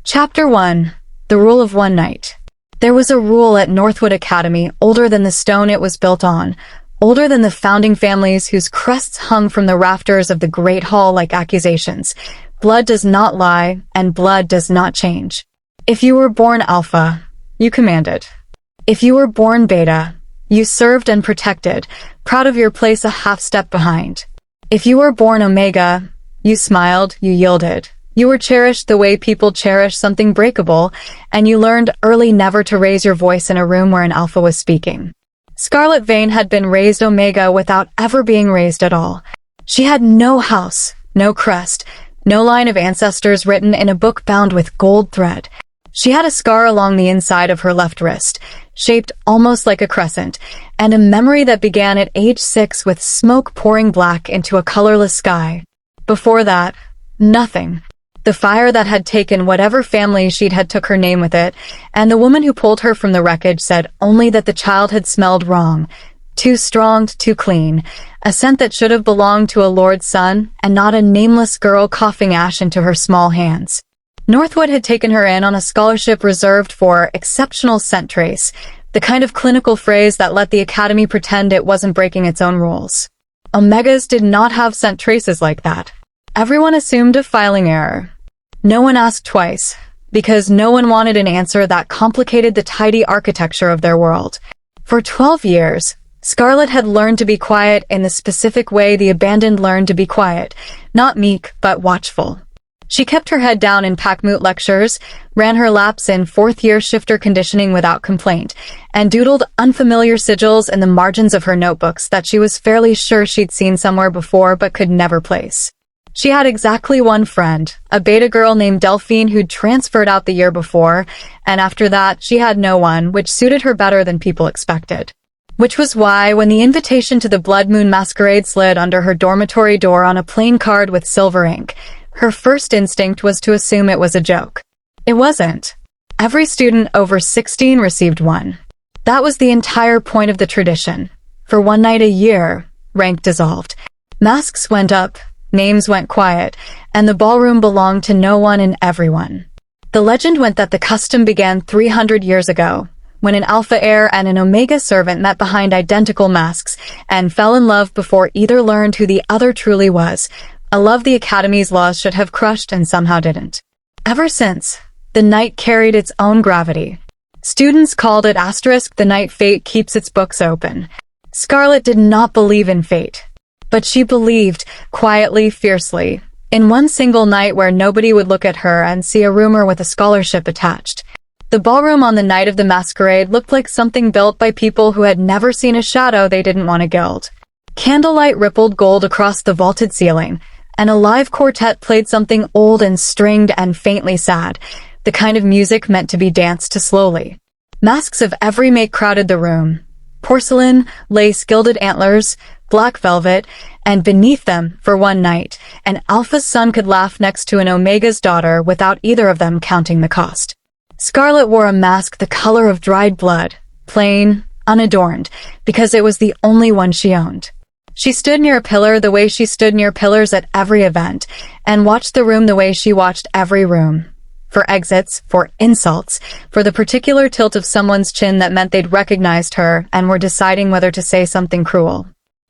Chapter 1. The Rule of One Night. There was a rule at Northwood Academy older than the stone it was built on, older than the founding families whose crests hung from the rafters of the Great Hall like accusations. Blood does not lie, and blood does not change. If you were born Alpha, you commanded. If you were born Beta, you served and protected, proud of your place a half step behind. If you were born Omega, you smiled, you yielded. You were cherished the way people cherish something breakable, and you learned early never to raise your voice in a room where an Alpha was speaking. Scarlet Vane had been raised Omega without ever being raised at all. She had no house, no crest, no line of ancestors written in a book bound with gold thread. She had a scar along the inside of her left wrist, shaped almost like a crescent, and a memory that began at age 6 with smoke pouring black into a colorless sky. Before that, nothing. The fire that had taken whatever family she'd had took her name with it, and the woman who pulled her from the wreckage said only that the child had smelled wrong, too strong, too clean, a scent that should have belonged to a lord's son, and not a nameless girl coughing ash into her small hands. Northwood had taken her in on a scholarship reserved for exceptional scent trace, the kind of clinical phrase that let the academy pretend it wasn't breaking its own rules. Omegas did not have scent traces like that. Everyone assumed a filing error. No one asked twice, because no one wanted an answer that complicated the tidy architecture of their world. For 12 years, Scarlet had learned to be quiet in the specific way the abandoned learned to be quiet, not meek, but watchful. She kept her head down in Packmoot lectures, ran her laps in fourth-year shifter conditioning without complaint, and doodled unfamiliar sigils in the margins of her notebooks that she was fairly sure she'd seen somewhere before but could never place. She had exactly one friend, a beta girl named Delphine who'd transferred out the year before, and after that she had no one, which suited her better than people expected. Which was why, when the invitation to the Blood Moon Masquerade slid under her dormitory door on a plain card with silver ink, her first instinct was to assume it was a joke. It wasn't. Every student over 16 received one. That was the entire point of the tradition. For one night a year, rank dissolved. Masks went up, names went quiet, and the ballroom belonged to no one and everyone. The legend went that the custom began 300 years ago, when an Alpha heir and an Omega servant met behind identical masks and fell in love before either learned who the other truly was, a love the Academy's laws should have crushed and somehow didn't. Ever since, the night carried its own gravity. Students called it * the night fate keeps its books open. Scarlet did not believe in fate. But she believed, quietly, fiercely, in one single night where nobody would look at her and see a rumor with a scholarship attached. The ballroom on the night of the masquerade looked like something built by people who had never seen a shadow they didn't want to gild. Candlelight rippled gold across the vaulted ceiling, and a live quartet played something old and stringed and faintly sad, the kind of music meant to be danced to slowly. Masks of every make crowded the room. Porcelain, lace, gilded antlers, black velvet, and beneath them, for one night, an Alpha's son could laugh next to an Omega's daughter without either of them counting the cost. Scarlet wore a mask the color of dried blood, plain, unadorned, because it was the only one she owned. She stood near a pillar the way she stood near pillars at every event, and watched the room the way she watched every room. For exits, for insults, for the particular tilt of someone's chin that meant they'd recognized her and were deciding whether to say something cruel.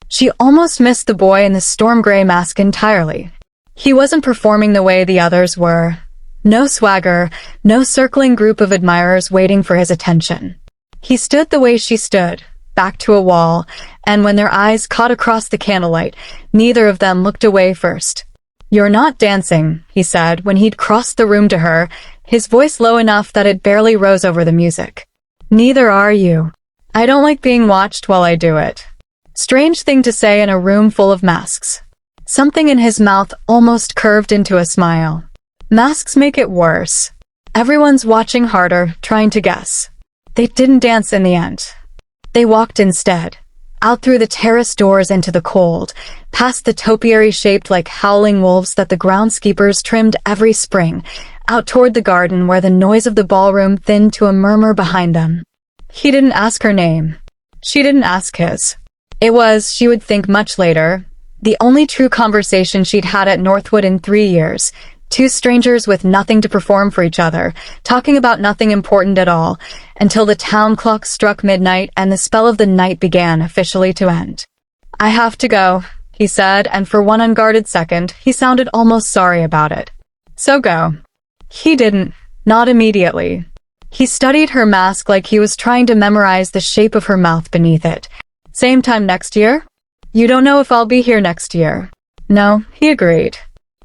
She almost missed the boy in the storm gray mask entirely. He wasn't performing the way the others were. No swagger, no circling group of admirers waiting for his attention. He stood the way she stood, back to a wall, and when their eyes caught across the candlelight, neither of them looked away first. "You're not dancing," he said when he'd crossed the room to her, his voice low enough that it barely rose over the music. "Neither are you. I don't like being watched while I do it." Strange thing to say in a room full of masks. Something in his mouth almost curved into a smile. Masks make it worse. Everyone's watching harder, trying to guess. They didn't dance in the end. They walked instead. Out through the terrace doors into the cold, past the topiary shaped like howling wolves that the groundskeepers trimmed every spring, out toward the garden where the noise of the ballroom thinned to a murmur behind them. He didn't ask her name. She didn't ask his. It was, she would think much later, the only true conversation she'd had at Northwood in 3 years, Two strangers with nothing to perform for each other, talking about nothing important at all, until the town clock struck midnight and the spell of the night began officially to end. "I have to go," he said, and for one unguarded second, he sounded almost sorry about it. "So go." He didn't. Not immediately. He studied her mask like he was trying to memorize the shape of her mouth beneath it. "Same time next year?" "You don't know if I'll be here next year." "No," he agreed.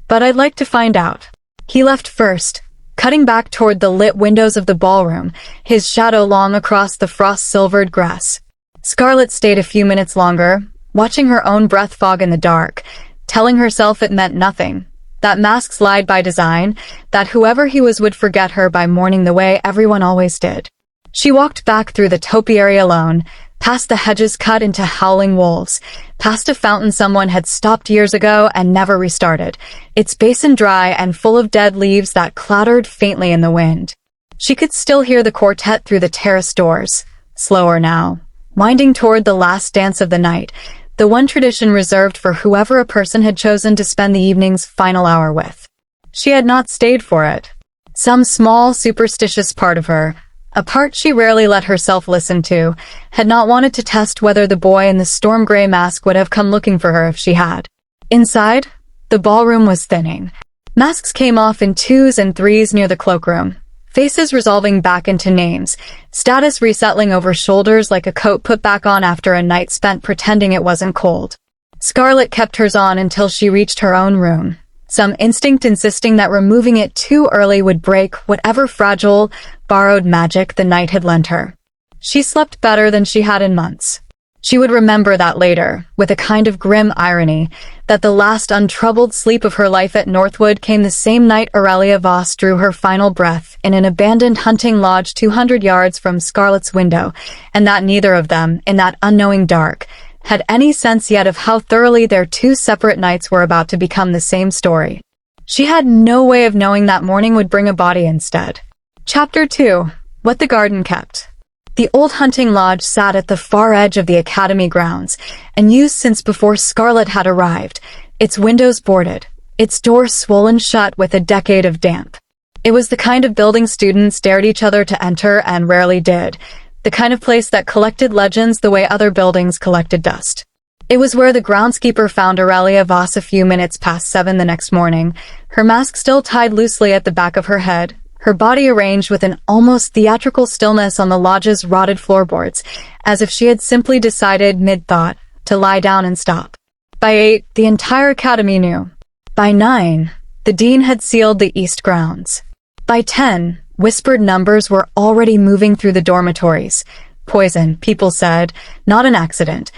"But I'd like to find out." He left first, cutting back toward the lit windows of the ballroom, his shadow long across the frost-silvered grass. Scarlett stayed a few minutes longer, watching her own breath fog in the dark, telling herself it meant nothing, that masks lied by design, that whoever he was would forget her by morning the way everyone always did. She walked back through the topiary alone, past the hedges cut into howling wolves, past a fountain someone had stopped years ago and never restarted, its basin dry and full of dead leaves that clattered faintly in the wind. She could still hear the quartet through the terrace doors, slower now, winding toward the last dance of the night, the one tradition reserved for whoever a person had chosen to spend the evening's final hour with. She had not stayed for it. Some small, superstitious part of her, a part she rarely let herself listen to, had not wanted to test whether the boy in the storm gray mask would have come looking for her if she had. Inside, the ballroom was thinning. Masks came off in twos and threes near the cloakroom, faces resolving back into names, status resettling over shoulders like a coat put back on after a night spent pretending it wasn't cold. Scarlett kept hers on until she reached her own room, some instinct insisting that removing it too early would break whatever fragile, borrowed magic the night had lent her. She slept better than she had in months. She would remember that later, with a kind of grim irony, that the last untroubled sleep of her life at Northwood came the same night Aurelia Voss drew her final breath in an abandoned hunting lodge 200 yards from Scarlett's window, and that neither of them, in that unknowing dark, had any sense yet of how thoroughly their two separate nights were about to become the same story. She had no way of knowing that morning would bring a body instead. Chapter 2. What the Garden Kept. The old hunting lodge sat at the far edge of the academy grounds, and used since before Scarlett had arrived, its windows boarded, its doors swollen shut with a decade of damp. It was the kind of building students dared each other to enter and rarely did, the kind of place that collected legends the way other buildings collected dust. It was where the groundskeeper found Aurelia Voss a few minutes past 7 the next morning, her mask still tied loosely at the back of her head, her body arranged with an almost theatrical stillness on the lodge's rotted floorboards, as if she had simply decided, mid-thought, to lie down and stop. By 8, the entire academy knew. By 9, the dean had sealed the east grounds. By 10, whispered numbers were already moving through the dormitories. Poison, people said, not an accident,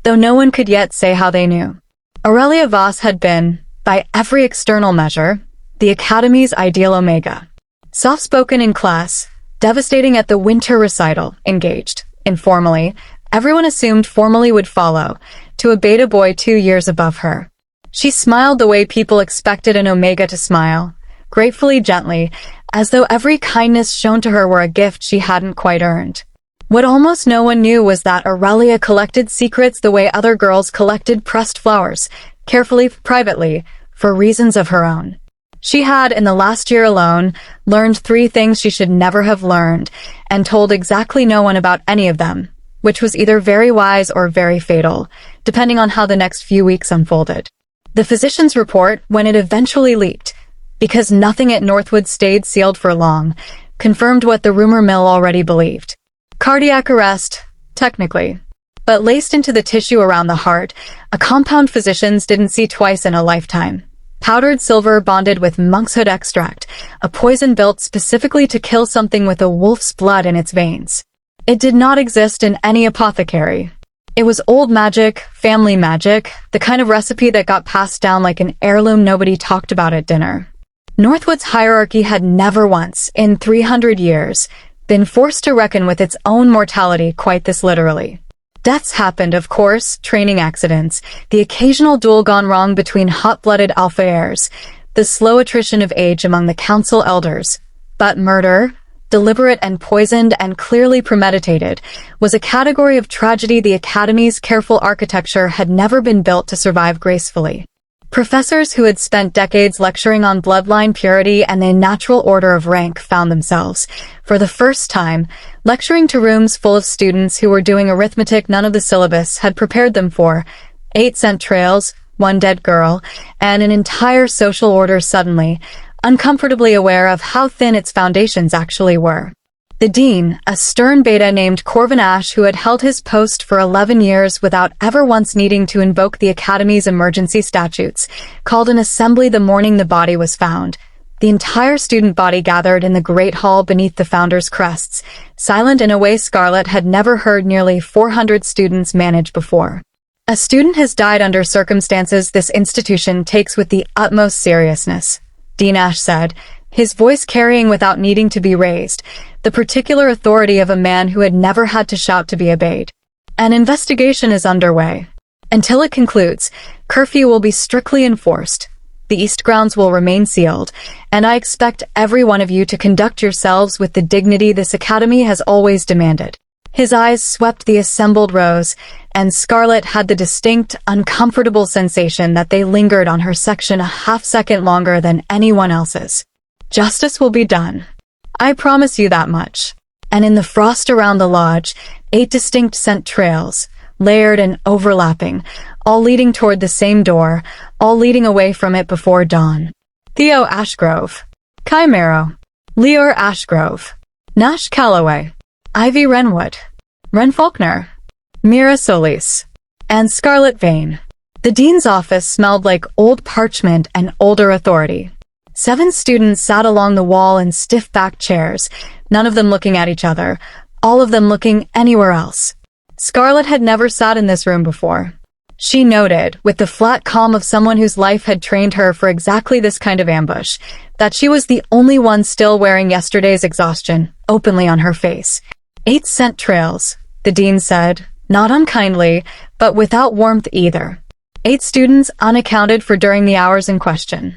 though no one could yet say how they knew. Aurelia Voss had been, by every external measure, the academy's ideal omega. Soft-spoken in class, devastating at the winter recital, engaged, informally, everyone assumed formally would follow, to a beta boy 2 years above her. She smiled the way people expected an omega to smile, gratefully gently, as though every kindness shown to her were a gift she hadn't quite earned. What almost no one knew was that Aurelia collected secrets the way other girls collected pressed flowers, carefully, privately, for reasons of her own. She had, in the last year alone, learned 3 things she should never have learned, and told exactly no one about any of them, which was either very wise or very fatal, depending on how the next few weeks unfolded. The physician's report, when it eventually leaked, because nothing at Northwood stayed sealed for long, confirmed what the rumor mill already believed. Cardiac arrest, technically, but laced into the tissue around the heart, a compound physicians didn't see twice in a lifetime. Powdered silver bonded with monkshood extract, a poison built specifically to kill something with a wolf's blood in its veins. It did not exist in any apothecary. It was old magic, family magic, the kind of recipe that got passed down like an heirloom nobody talked about at dinner. Northwood's hierarchy had never once, in 300 years, been forced to reckon with its own mortality quite this literally. Deaths happened, of course, training accidents, the occasional duel gone wrong between hot-blooded alpha heirs, the slow attrition of age among the council elders. But murder, deliberate and poisoned and clearly premeditated, was a category of tragedy the Academy's careful architecture had never been built to survive gracefully. Professors who had spent decades lecturing on bloodline purity and the natural order of rank found themselves, for the first time, lecturing to rooms full of students who were doing arithmetic none of the syllabus had prepared them for, 8 scent trails, 1 dead girl, and an entire social order suddenly, uncomfortably aware of how thin its foundations actually were. The dean, a stern beta named Corvin Ash who had held his post for 11 years without ever once needing to invoke the Academy's emergency statutes, called an assembly the morning the body was found. The entire student body gathered in the great hall beneath the founders' crests, silent in a way Scarlet had never heard nearly 400 students manage before. A student has died under circumstances this institution takes with the utmost seriousness, Dean Ash said, his voice carrying without needing to be raised, the particular authority of a man who had never had to shout to be obeyed. An investigation is underway. Until it concludes, curfew will be strictly enforced. The East grounds will remain sealed, and I expect every one of you to conduct yourselves with the dignity this academy has always demanded. His eyes swept the assembled rows, and Scarlet had the distinct, uncomfortable sensation that they lingered on her section a half-second longer than anyone else's. Justice will be done. I promise you that much. And in the frost around the lodge, 8 distinct scent trails, layered and overlapping, all leading toward the same door, all leading away from it before dawn. Theo Ashgrove, Kai Marrow, Leor Ashgrove, Nash Calloway, Ivy Wrenwood, Wren Faulkner, Mira Solis, and Scarlet Vane. The dean's office smelled like old parchment and older authority. 7 students sat along the wall in stiff-backed chairs, none of them looking at each other, all of them looking anywhere else. Scarlet had never sat in this room before. She noted, with the flat calm of someone whose life had trained her for exactly this kind of ambush, that she was the only one still wearing yesterday's exhaustion, openly on her face. 8 scent trails, the dean said, not unkindly, but without warmth either. 8 students unaccounted for during the hours in question.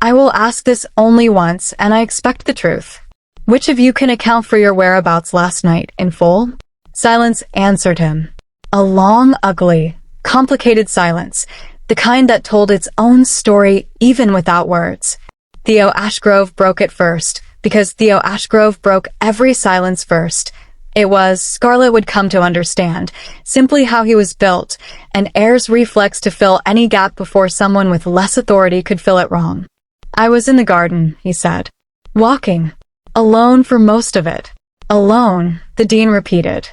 I will ask this only once, and I expect the truth. Which of you can account for your whereabouts last night, in full? Silence answered him. A long, ugly, complicated silence, the kind that told its own story even without words. Theo Ashgrove broke it first, because Theo Ashgrove broke every silence first. It was, Scarlet would come to understand, simply how he was built, an heir's reflex to fill any gap before someone with less authority could fill it wrong. I was in the garden, he said. Walking. Alone for most of it. Alone, the dean repeated.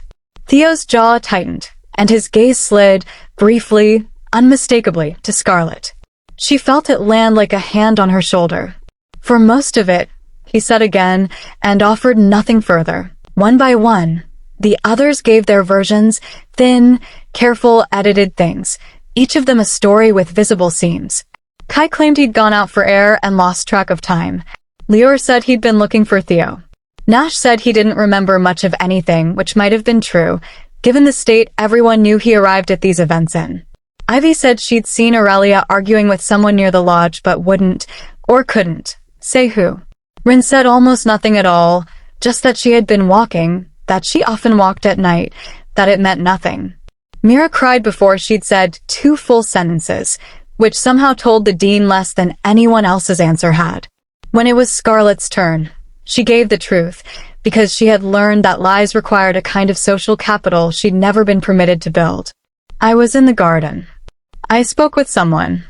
Theo's jaw tightened, and his gaze slid, briefly, unmistakably, to Scarlet. She felt it land like a hand on her shoulder. For most of it, he said again, and offered nothing further. One by one, the others gave their versions, thin, careful, edited things, each of them a story with visible seams. Kai claimed he'd gone out for air and lost track of time. Leor said he'd been looking for Theo. Nash said he didn't remember much of anything, which might have been true, given the state everyone knew he arrived at these events in. Ivy said she'd seen Aurelia arguing with someone near the lodge but wouldn't, or couldn't, say who. Rin said almost nothing at all, just that she had been walking, that she often walked at night, that it meant nothing. Mira cried before she'd said 2 full sentences, which somehow told the dean less than anyone else's answer had. When it was Scarlet's turn, she gave the truth, because she had learned that lies required a kind of social capital she'd never been permitted to build. I was in the garden. I spoke with someone.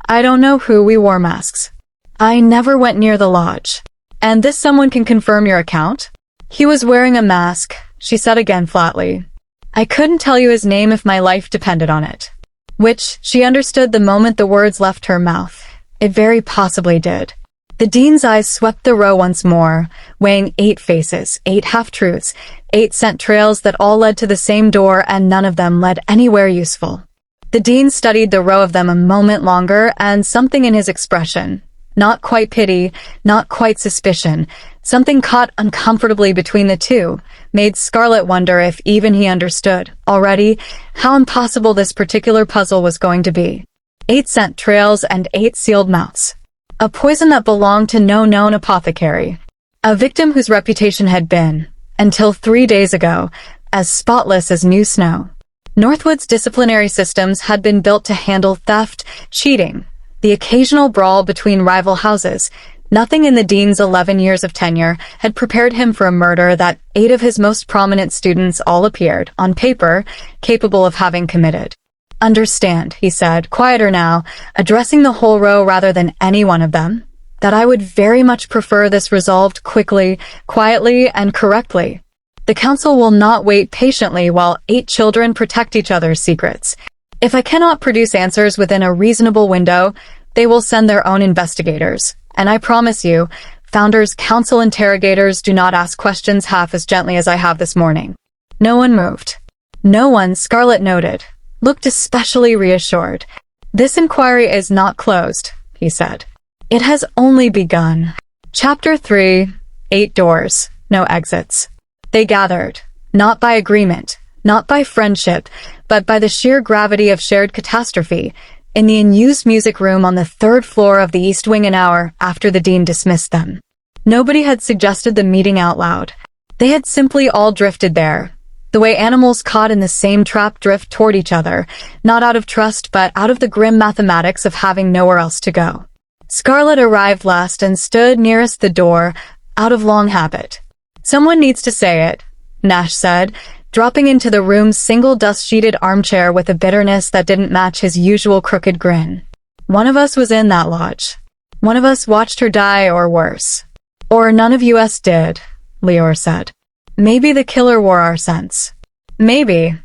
I don't know who. We wore masks. I never went near the lodge. And this someone can confirm your account? He was wearing a mask, she said again flatly. I couldn't tell you his name if my life depended on it. Which, she understood the moment the words left her mouth. It very possibly did. The dean's eyes swept the row once more, weighing 8 faces, 8 half-truths, 8 scent trails that all led to the same door and none of them led anywhere useful. The dean studied the row of them a moment longer, and something in his expression, not quite pity, not quite suspicion, something caught uncomfortably between the two, made Scarlet wonder if even he understood, already, how impossible this particular puzzle was going to be. 8 scent trails and 8 sealed mouths. A poison that belonged to no known apothecary. A victim whose reputation had been, until 3 days ago, as spotless as new snow. Northwood's disciplinary systems had been built to handle theft, cheating, the occasional brawl between rival houses. Nothing in the dean's 11 years of tenure had prepared him for a murder that 8 of his most prominent students all appeared, on paper, capable of having committed. "Understand," he said, quieter now, addressing the whole row rather than any one of them, "that I would very much prefer this resolved quickly, quietly, and correctly. The council will not wait patiently while 8 children protect each other's secrets. If I cannot produce answers within a reasonable window, they will send their own investigators. And I promise you, Founders Council interrogators do not ask questions half as gently as I have this morning." No one moved. No one, Scarlett noted, looked especially reassured. "This inquiry is not closed," he said. "It has only begun." Chapter 3. 8 doors, no exits. They gathered, not by agreement, not by friendship, but by the sheer gravity of shared catastrophe, in the unused music room on the 3rd floor of the East Wing an hour after the dean dismissed them. Nobody had suggested the meeting out loud. They had simply all drifted there, the way animals caught in the same trap drift toward each other, not out of trust but out of the grim mathematics of having nowhere else to go. Scarlett arrived last and stood nearest the door, out of long habit. "Someone needs to say it," Nash said, dropping into the room's single dust-sheeted armchair with a bitterness that didn't match his usual crooked grin. "One of us was in that lodge. One of us watched her die, or worse. Or none of us did," Lior said. "Maybe the killer wore our scents." "Maybe."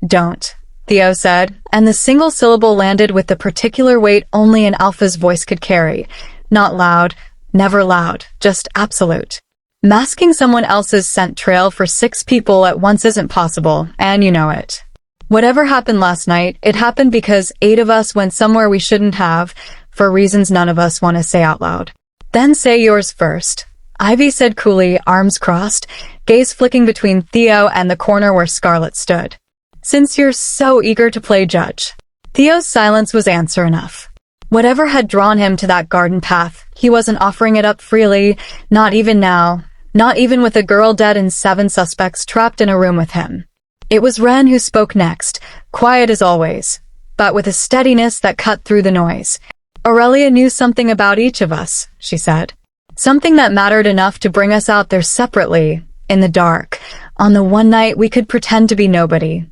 "Don't," Theo said, and the single syllable landed with the particular weight only an alpha's voice could carry. Not loud, never loud, just absolute. Masking someone else's scent trail for 6 people at once isn't possible, and you know it. Whatever happened last night, it happened because 8 of us went somewhere we shouldn't have, for reasons none of us want to say out loud. "Then say yours first," Ivy said coolly, arms crossed, gaze flicking between Theo and the corner where Scarlett stood. "Since you're so eager to play judge." Theo's silence was answer enough. Whatever had drawn him to that garden path, he wasn't offering it up freely, not even now, not even with a girl dead and 7 suspects trapped in a room with him. It was Ren who spoke next, quiet as always, but with a steadiness that cut through the noise. "Aurelia knew something about each of us," she said. "Something that mattered enough to bring us out there separately, in the dark, on the one night we could pretend to be nobody."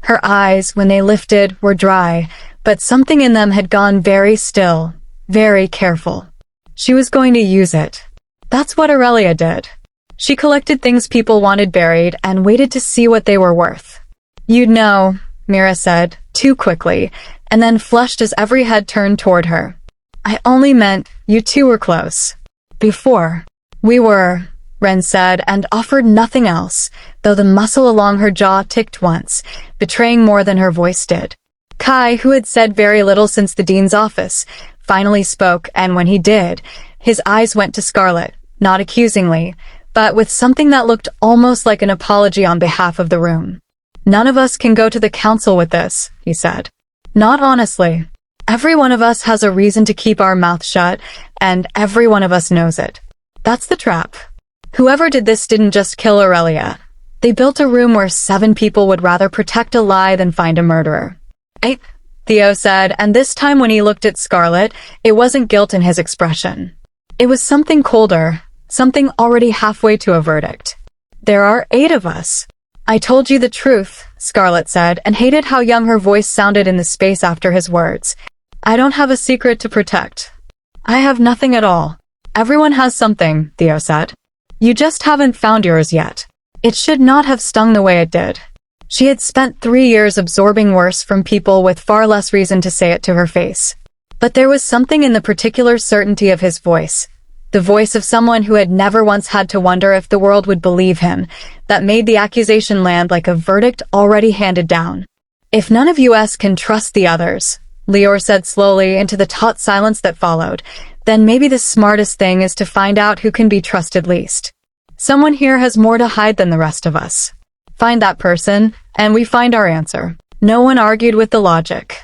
Her eyes, when they lifted, were dry, but something in them had gone very still, very careful. She was going to use it. That's what Aurelia did. She collected things people wanted buried and waited to see what they were worth. "You'd know," Mira said, too quickly, and then flushed as every head turned toward her. "I only meant you 2 were close. Before." "We were," Ren said, and offered nothing else, though the muscle along her jaw ticked once, betraying more than her voice did. Kai, who had said very little since the dean's office, finally spoke, and when he did, his eyes went to Scarlett, not accusingly, but with something that looked almost like an apology on behalf of the room. "None of us can go to the council with this," he said. "Not honestly. Every one of us has a reason to keep our mouth shut, and every one of us knows it. That's the trap. Whoever did this didn't just kill Aurelia. They built a room where 7 people would rather protect a lie than find a murderer." Theo said, and this time when he looked at Scarlett, it wasn't guilt in his expression. It was something colder, something already halfway to a verdict. "There are 8 of us." "I told you the truth," Scarlett said, and hated how young her voice sounded in the space after his words. "I don't have a secret to protect. I have nothing at all." "Everyone has something," Theo said. "You just haven't found yours yet." It should not have stung the way it did. She had spent 3 years absorbing worse from people with far less reason to say it to her face. But there was something in the particular certainty of his voice, the voice of someone who had never once had to wonder if the world would believe him, that made the accusation land like a verdict already handed down. "If none of us can trust the others," Lior said slowly into the taut silence that followed, "then maybe the smartest thing is to find out who can be trusted least. Someone here has more to hide than the rest of us. Find that person, and we find our answer." No one argued with the logic.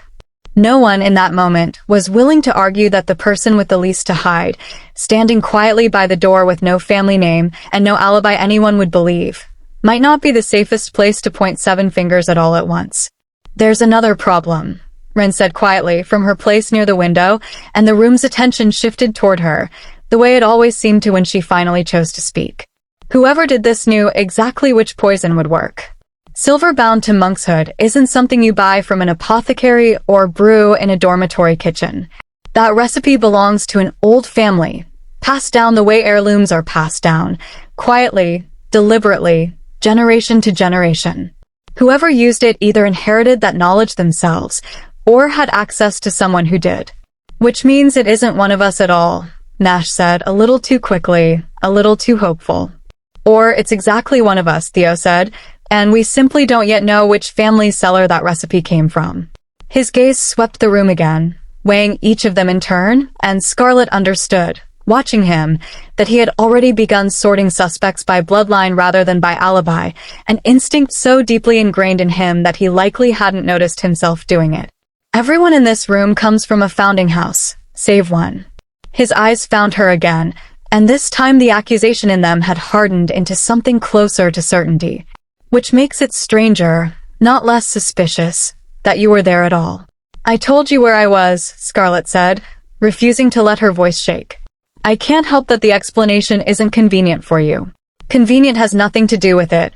No one in that moment was willing to argue that the person with the least to hide, standing quietly by the door with no family name and no alibi anyone would believe, might not be the safest place to point 7 fingers at all at once. "There's another problem," Ren said quietly from her place near the window, and the room's attention shifted toward her, the way it always seemed to when she finally chose to speak. Whoever did this knew exactly which poison would work. Silver bound to monkshood isn't something you buy from an apothecary or brew in a dormitory kitchen. That recipe belongs to an old family, passed down the way heirlooms are passed down, quietly, deliberately, generation to generation. Whoever used it either inherited that knowledge themselves, or had access to someone who did. Which means it isn't one of us at all, Nash said, a little too quickly, a little too hopeful. Or it's exactly one of us, Theo said, and we simply don't yet know which family cellar that recipe came from. His gaze swept the room again, weighing each of them in turn, and Scarlet understood, watching him, that he had already begun sorting suspects by bloodline rather than by alibi, an instinct so deeply ingrained in him that he likely hadn't noticed himself doing it. Everyone in this room comes from a founding house, save one. His eyes found her again, and this time the accusation in them had hardened into something closer to certainty. Which makes it stranger, not less suspicious, that you were there at all. I told you where I was, Scarlet said, refusing to let her voice shake. I can't help that the explanation isn't convenient for you. Convenient has nothing to do with it,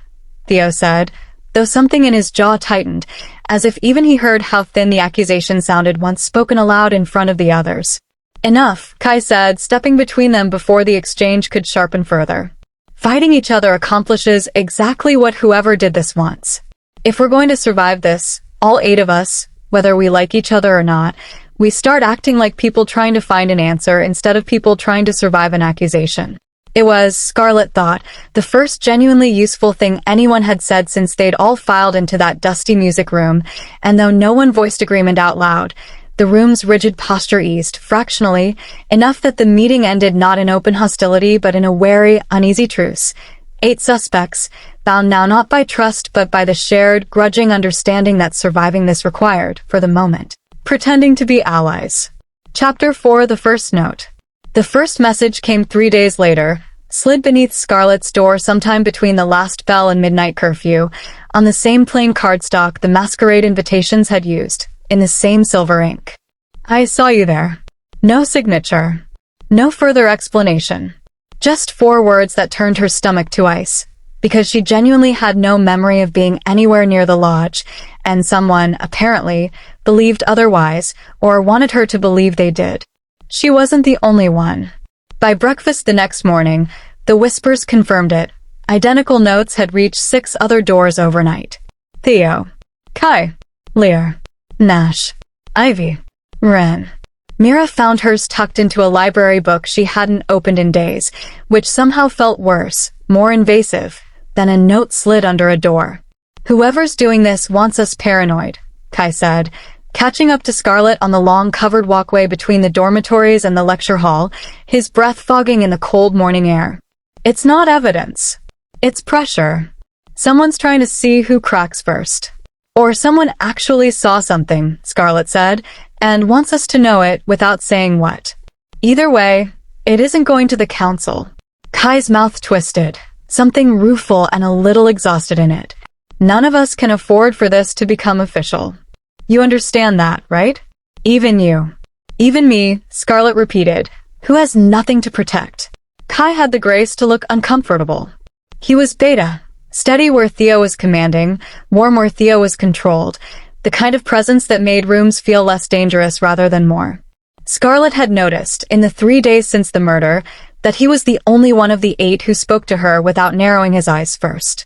Theo said, though something in his jaw tightened, as if even he heard how thin the accusation sounded once spoken aloud in front of the others. Enough, Kai said, stepping between them before the exchange could sharpen further. Fighting each other accomplishes exactly what whoever did this wants. If we're going to survive this, all 8 of us, whether we like each other or not, we start acting like people trying to find an answer instead of people trying to survive an accusation. It was, Scarlet thought, the first genuinely useful thing anyone had said since they'd all filed into that dusty music room, and though no one voiced agreement out loud, the room's rigid posture eased, fractionally, enough that the meeting ended not in open hostility but in a wary, uneasy truce. 8 suspects, bound now not by trust but by the shared, grudging understanding that surviving this required, for the moment, pretending to be allies. Chapter 4 The First Note. The first message came 3 days later, slid beneath Scarlet's door sometime between the last bell and midnight curfew, on the same plain cardstock the masquerade invitations had used, in the same silver ink. I saw you there. No signature. No further explanation. Just 4 words that turned her stomach to ice, because she genuinely had no memory of being anywhere near the lodge, and someone, apparently, believed otherwise, or wanted her to believe they did. She wasn't the only one. By breakfast the next morning, the whispers confirmed it. Identical notes had reached 6 other doors overnight. Theo. Kai. Lear. Nash. Ivy. Ren. Mira found hers tucked into a library book she hadn't opened in days, which somehow felt worse, more invasive, than a note slid under a door. Whoever's doing this wants us paranoid, Kai said, catching up to Scarlet on the long covered walkway between the dormitories and the lecture hall, his breath fogging in the cold morning air. It's not evidence. It's pressure. Someone's trying to see who cracks first. Or someone actually saw something, Scarlet said, and wants us to know it without saying what. Either way, it isn't going to the council. Kai's mouth twisted, something rueful and a little exhausted in it. None of us can afford for this to become official. You understand that, right? Even you. Even me, Scarlet repeated, who has nothing to protect. Kai had the grace to look uncomfortable. He was Beta. Steady where Theo was commanding, warm where Theo was controlled, the kind of presence that made rooms feel less dangerous rather than more. Scarlet had noticed, in the 3 days since the murder, that he was the only one of the 8 who spoke to her without narrowing his eyes first.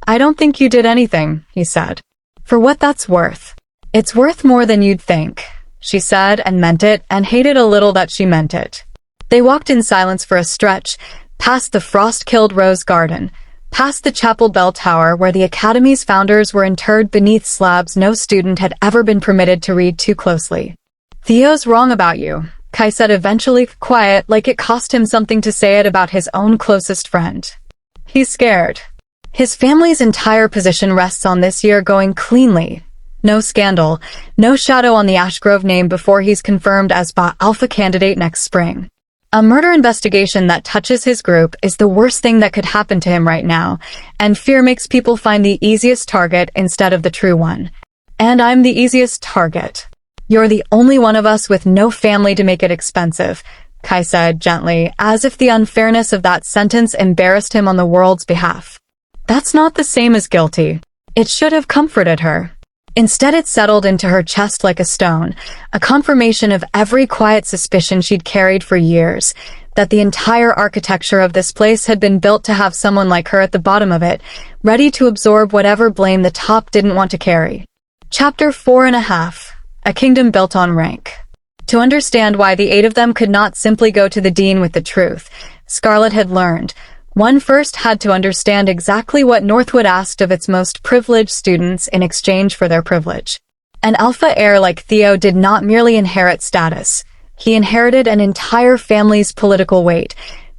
I don't think you did anything, he said. For what that's worth. It's worth more than you'd think, she said and meant it, and hated a little that she meant it. They walked in silence for a stretch, past the frost-killed rose garden, past the chapel bell tower where the academy's founders were interred beneath slabs no student had ever been permitted to read too closely. Theo's wrong about you, Kai said eventually, quiet, like it cost him something to say it about his own closest friend. He's scared. His family's entire position rests on this year going cleanly. No scandal, no shadow on the Ashgrove name before he's confirmed as Alpha candidate next spring. A murder investigation that touches his group is the worst thing that could happen to him right now, and fear makes people find the easiest target instead of the true one. And I'm the easiest target. "You're the only one of us with no family to make it expensive," Kai said gently, as if the unfairness of that sentence embarrassed him on the world's behalf. That's not the same as guilty. It should have comforted her. Instead, it settled into her chest like a stone, a confirmation of every quiet suspicion she'd carried for years, that the entire architecture of this place had been built to have someone like her at the bottom of it, ready to absorb whatever blame the top didn't want to carry. Chapter 4.5. A Kingdom Built on Rank. To understand why the 8 of them could not simply go to the dean with the truth, Scarlet had learned, one first had to understand exactly what Northwood asked of its most privileged students in exchange for their privilege. An alpha heir like Theo did not merely inherit status. He inherited an entire family's political weight,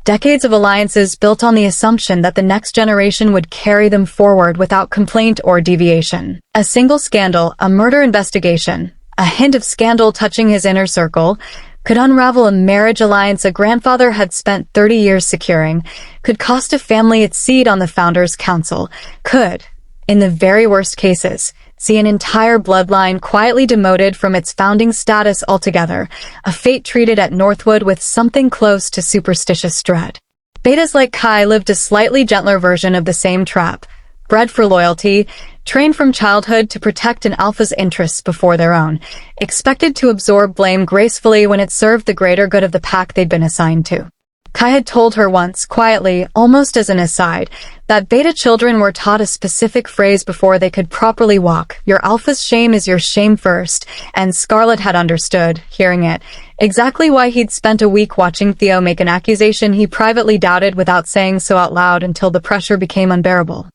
decades of alliances built on the assumption that the next generation would carry them forward without complaint or deviation. A single scandal, a murder investigation, a hint of scandal touching his inner circle, could unravel a marriage alliance a grandfather had spent 30 years securing, could cost a family its seat on the Founders' Council, could, in the very worst cases, see an entire bloodline quietly demoted from its founding status altogether, a fate treated at Northwood with something close to superstitious dread. Betas like Kai lived a slightly gentler version of the same trap, bred for loyalty, trained from childhood to protect an alpha's interests before their own, expected to absorb blame gracefully when it served the greater good of the pack they'd been assigned to. Kai had told her once, quietly, almost as an aside, that beta children were taught a specific phrase before they could properly walk: "Your alpha's shame is your shame first," and Scarlet had understood, hearing it, exactly why he'd spent a week watching Theo make an accusation he privately doubted without saying so out loud until the pressure became unbearable.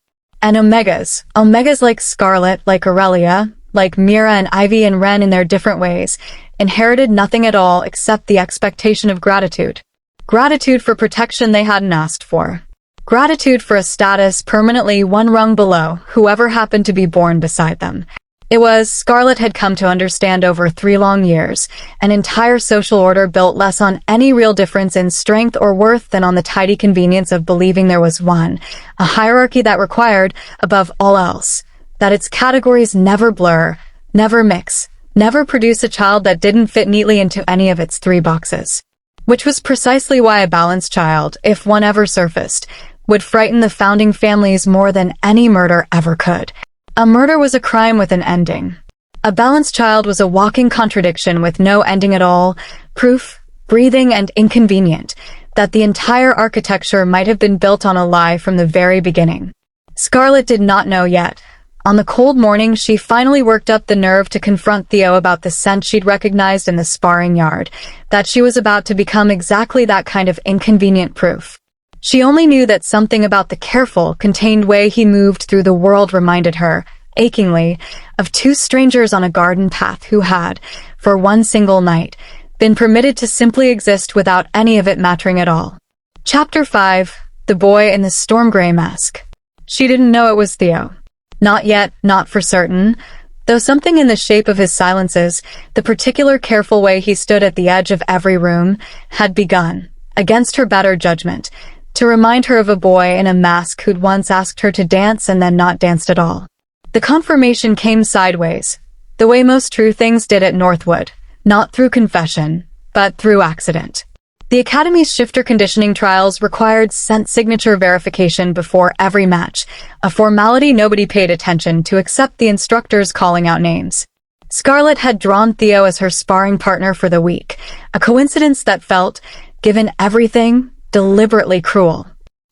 And Omegas like Scarlet, like Aurelia, like Mira and Ivy and Ren in their different ways, inherited nothing at all except the expectation of gratitude. Gratitude for protection they hadn't asked for. Gratitude for a status permanently one rung below whoever happened to be born beside them. It was, Scarlet had come to understand over 3 long years, an entire social order built less on any real difference in strength or worth than on the tidy convenience of believing there was one, a hierarchy that required, above all else, that its categories never blur, never mix, never produce a child that didn't fit neatly into any of its 3 boxes. Which was precisely why a balanced child, if one ever surfaced, would frighten the founding families more than any murder ever could. A murder was a crime with an ending. A balanced child was a walking contradiction with no ending at all, proof, breathing and inconvenient, that the entire architecture might have been built on a lie from the very beginning. Scarlet did not know yet. On the cold morning, she finally worked up the nerve to confront Theo about the scent she'd recognized in the sparring yard, that she was about to become exactly that kind of inconvenient proof. She only knew that something about the careful, contained way he moved through the world reminded her, achingly, of 2 strangers on a garden path who had, for one single night, been permitted to simply exist without any of it mattering at all. Chapter 5. The Boy in the Storm Grey Mask. She didn't know it was Theo. Not yet, not for certain, though something in the shape of his silences, the particular careful way he stood at the edge of every room, had begun, against her better judgment, to remind her of a boy in a mask who'd once asked her to dance and then not danced at all. The confirmation came sideways, the way most true things did at Northwood, not through confession, but through accident. The Academy's shifter conditioning trials required scent signature verification before every match, a formality nobody paid attention to except the instructors calling out names. Scarlet had drawn Theo as her sparring partner for the week, a coincidence that felt, given everything, deliberately cruel.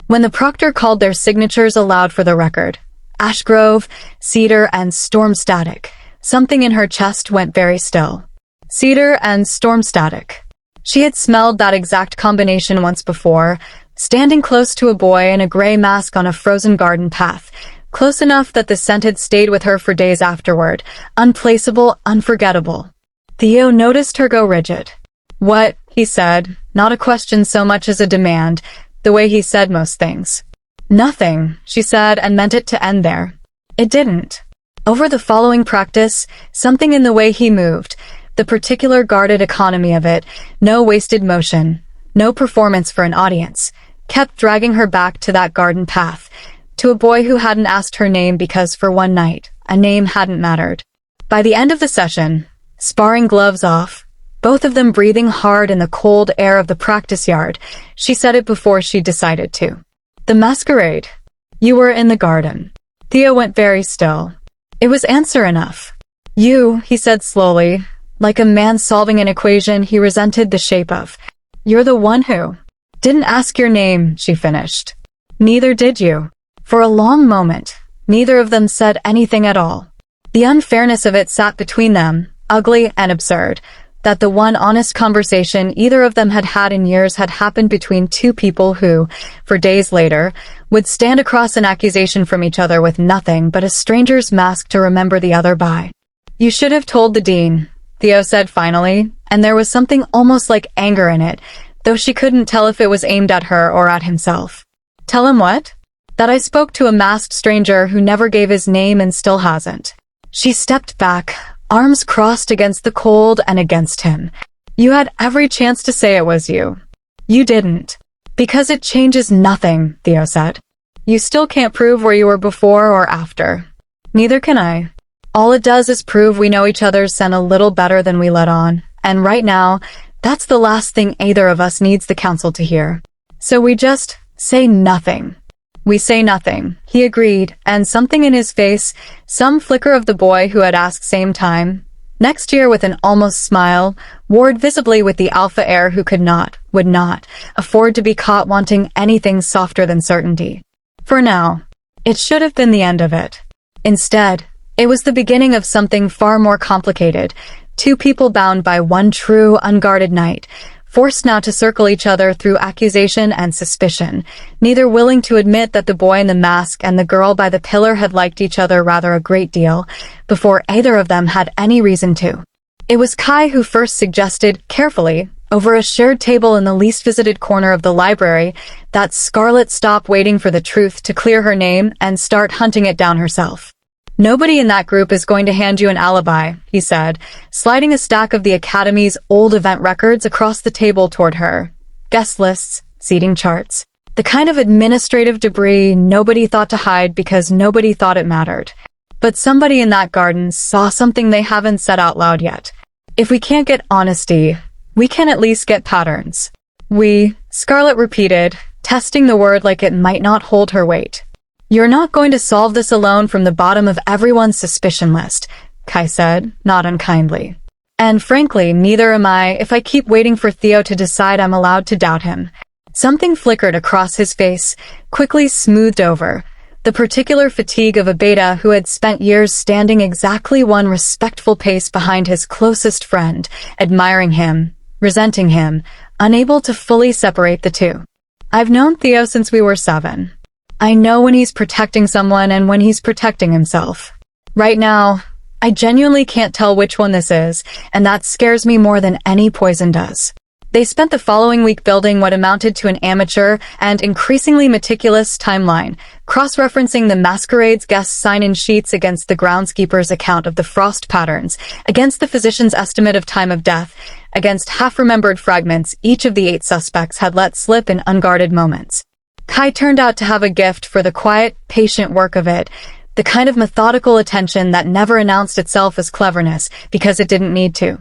When the proctor called their signatures aloud for the record, Ashgrove, Cedar, and Storm Static, something in her chest went very still. Cedar and Storm Static. She had smelled that exact combination once before, standing close to a boy in a gray mask on a frozen garden path, close enough that the scent had stayed with her for days afterward, unplaceable, unforgettable. Theo noticed her go rigid. "What?" he said, not a question so much as a demand, the way he said most things. "Nothing," she said, and meant it to end there. It didn't. Over the following practice, something in the way he moved, the particular guarded economy of it, no wasted motion, no performance for an audience, kept dragging her back to that garden path, to a boy who hadn't asked her name because for one night, a name hadn't mattered. By the end of the session, sparring gloves off, both of them breathing hard in the cold air of the practice yard. She said it before she decided to. The masquerade. You were in the garden. Theo went very still. It was answer enough. You, he said slowly, like a man solving an equation he resented the shape of. You're the one who didn't ask your name, she finished. Neither did you. For a long moment, neither of them said anything at all. The unfairness of it sat between them, ugly and absurd, that the one honest conversation either of them had had in years had happened between two people who, for days later, would stand across an accusation from each other with nothing but a stranger's mask to remember the other by. You should have told the dean, Theo said finally, and there was something almost like anger in it, though she couldn't tell if it was aimed at her or at himself. Tell him what? That I spoke to a masked stranger who never gave his name and still hasn't. She stepped back, arms crossed against the cold and against him. You had every chance to say it was you. You didn't. Because it changes nothing, Theo said. You still can't prove where you were before or after. Neither can I. All it does is prove we know each other's scent a little better than we let on, and right now, that's the last thing either of us needs the council to hear. So we just say nothing. We say nothing, he agreed, and something in his face, some flicker of the boy who had asked same time, next year with an almost smile, warred visibly with the alpha heir who would not, afford to be caught wanting anything softer than certainty. For now, it should have been the end of it. Instead, it was the beginning of something far more complicated, two people bound by one true, unguarded night, forced now to circle each other through accusation and suspicion, neither willing to admit that the boy in the mask and the girl by the pillar had liked each other rather a great deal, before either of them had any reason to. It was Kai who first suggested, carefully, over a shared table in the least visited corner of the library, that Scarlet stop waiting for the truth to clear her name and start hunting it down herself. Nobody in that group is going to hand you an alibi, he said, sliding a stack of the Academy's old event records across the table toward her. Guest lists, seating charts. The kind of administrative debris nobody thought to hide because nobody thought it mattered. But somebody in that garden saw something they haven't said out loud yet. If we can't get honesty, we can at least get patterns. Scarlet repeated, testing the word like it might not hold her weight. You're not going to solve this alone from the bottom of everyone's suspicion list, Kai said, not unkindly. And frankly, neither am I if I keep waiting for Theo to decide I'm allowed to doubt him. Something flickered across his face, quickly smoothed over. The particular fatigue of a beta who had spent years standing exactly one respectful pace behind his closest friend, admiring him, resenting him, unable to fully separate the two. I've known Theo since we were 7. I know when he's protecting someone and when he's protecting himself. Right now, I genuinely can't tell which one this is, and that scares me more than any poison does. They spent the following week building what amounted to an amateur and increasingly meticulous timeline, cross-referencing the masquerade's guest sign-in sheets against the groundskeeper's account of the frost patterns, against the physician's estimate of time of death, against half-remembered fragments each of the 8 suspects had let slip in unguarded moments. Kai turned out to have a gift for the quiet, patient work of it, the kind of methodical attention that never announced itself as cleverness because it didn't need to.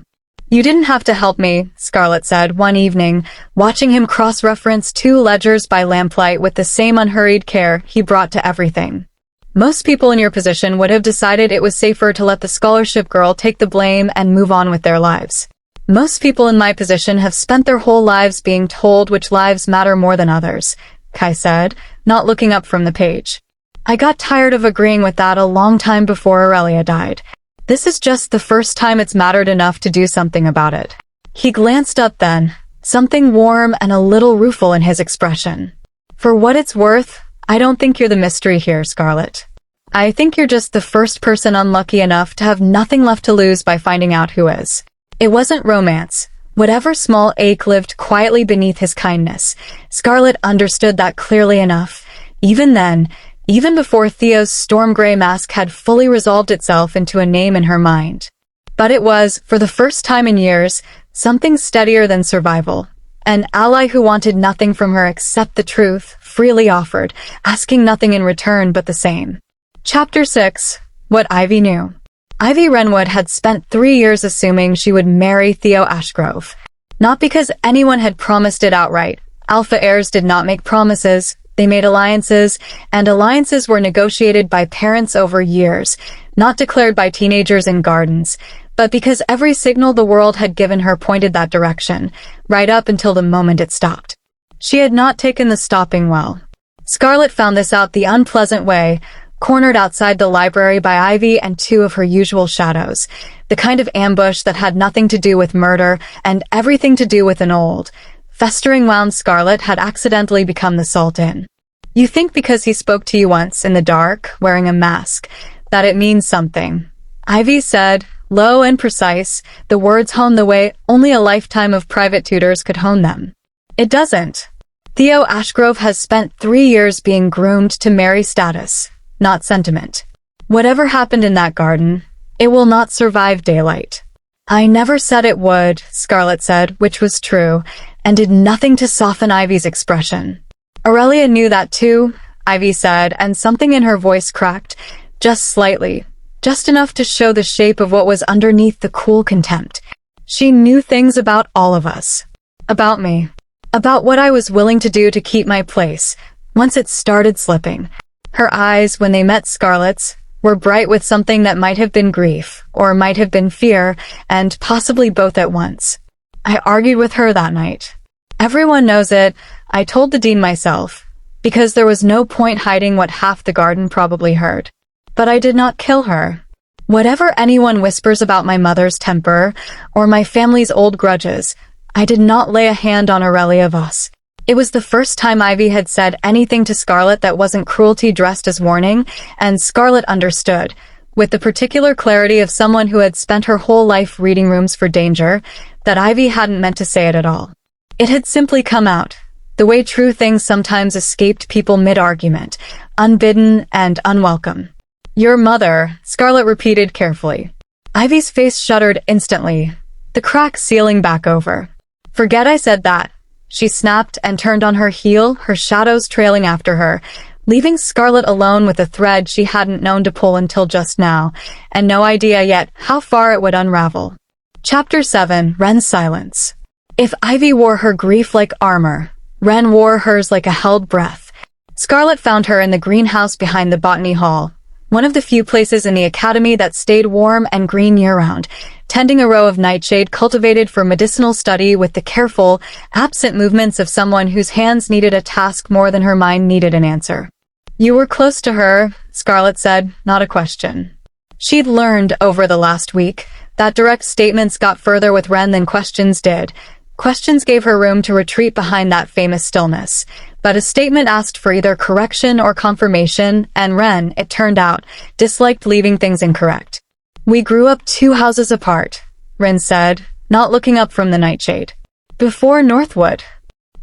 You didn't have to help me, Scarlet said one evening, watching him cross-reference 2 ledgers by lamplight with the same unhurried care he brought to everything. Most people in your position would have decided it was safer to let the scholarship girl take the blame and move on with their lives. Most people in my position have spent their whole lives being told which lives matter more than others, Kai said, not looking up from the page. I got tired of agreeing with that a long time before Aurelia died. This is just the first time it's mattered enough to do something about it. He glanced up then, something warm and a little rueful in his expression. For what it's worth, I don't think you're the mystery here, Scarlet. I think you're just the first person unlucky enough to have nothing left to lose by finding out who is. It wasn't romance. Whatever small ache lived quietly beneath his kindness, Scarlet understood that clearly enough. Even then, even before Theo's storm gray mask had fully resolved itself into a name in her mind. But it was, for the first time in years, something steadier than survival. An ally who wanted nothing from her except the truth, freely offered, asking nothing in return but the same. Chapter 6. What Ivy Knew. Ivy Wrenwood had spent 3 years assuming she would marry Theo Ashgrove. Not because anyone had promised it outright. Alpha heirs did not make promises. They made alliances, and alliances were negotiated by parents over years, not declared by teenagers in gardens, but because every signal the world had given her pointed that direction, right up until the moment it stopped. She had not taken the stopping well. Scarlett found this out the unpleasant way, cornered outside the library by Ivy and 2 of her usual shadows, the kind of ambush that had nothing to do with murder and everything to do with an old, festering wound Scarlett had accidentally become the Sultan. You think because he spoke to you once in the dark, wearing a mask, that it means something. Ivy said, low and precise, the words honed the way only a lifetime of private tutors could hone them. It doesn't. Theo Ashgrove has spent 3 years being groomed to marry status, not sentiment. Whatever happened in that garden, it will not survive daylight. I never said it would, Scarlett said, which was true, and did nothing to soften Ivy's expression. Aurelia knew that too, Ivy said, and something in her voice cracked, just slightly, just enough to show the shape of what was underneath the cool contempt. She knew things about all of us. About me. About what I was willing to do to keep my place, once it started slipping. Her eyes, when they met Scarlett's, were bright with something that might have been grief, or might have been fear, and possibly both at once. I argued with her that night. Everyone knows it, I told the dean myself, because there was no point hiding what half the garden probably heard. But I did not kill her. Whatever anyone whispers about my mother's temper, or my family's old grudges, I did not lay a hand on Aurelia Voss. It was the first time Ivy had said anything to Scarlett that wasn't cruelty dressed as warning, and Scarlett understood, with the particular clarity of someone who had spent her whole life reading rooms for danger, that Ivy hadn't meant to say it at all. It had simply come out, the way true things sometimes escaped people mid-argument, unbidden and unwelcome. Your mother, Scarlett repeated carefully. Ivy's face shuddered instantly, the crack sealing back over. Forget I said that. She snapped and turned on her heel, her shadows trailing after her, leaving Scarlett alone with a thread she hadn't known to pull until just now, and no idea yet how far it would unravel. Chapter 7, Wren's Silence. If Ivy wore her grief like armor, Wren wore hers like a held breath. Scarlett found her in the greenhouse behind the Botany Hall, one of the few places in the academy that stayed warm and green year-round, tending a row of nightshade cultivated for medicinal study with the careful, absent movements of someone whose hands needed a task more than her mind needed an answer. You were close to her, Scarlett said, not a question. She'd learned over the last week that direct statements got further with Wren than questions did. Questions gave her room to retreat behind that famous stillness, but a statement asked for either correction or confirmation, and Wren, it turned out, disliked leaving things incorrect. We grew up 2 houses apart, Wren said, not looking up from the nightshade. Before Northwood.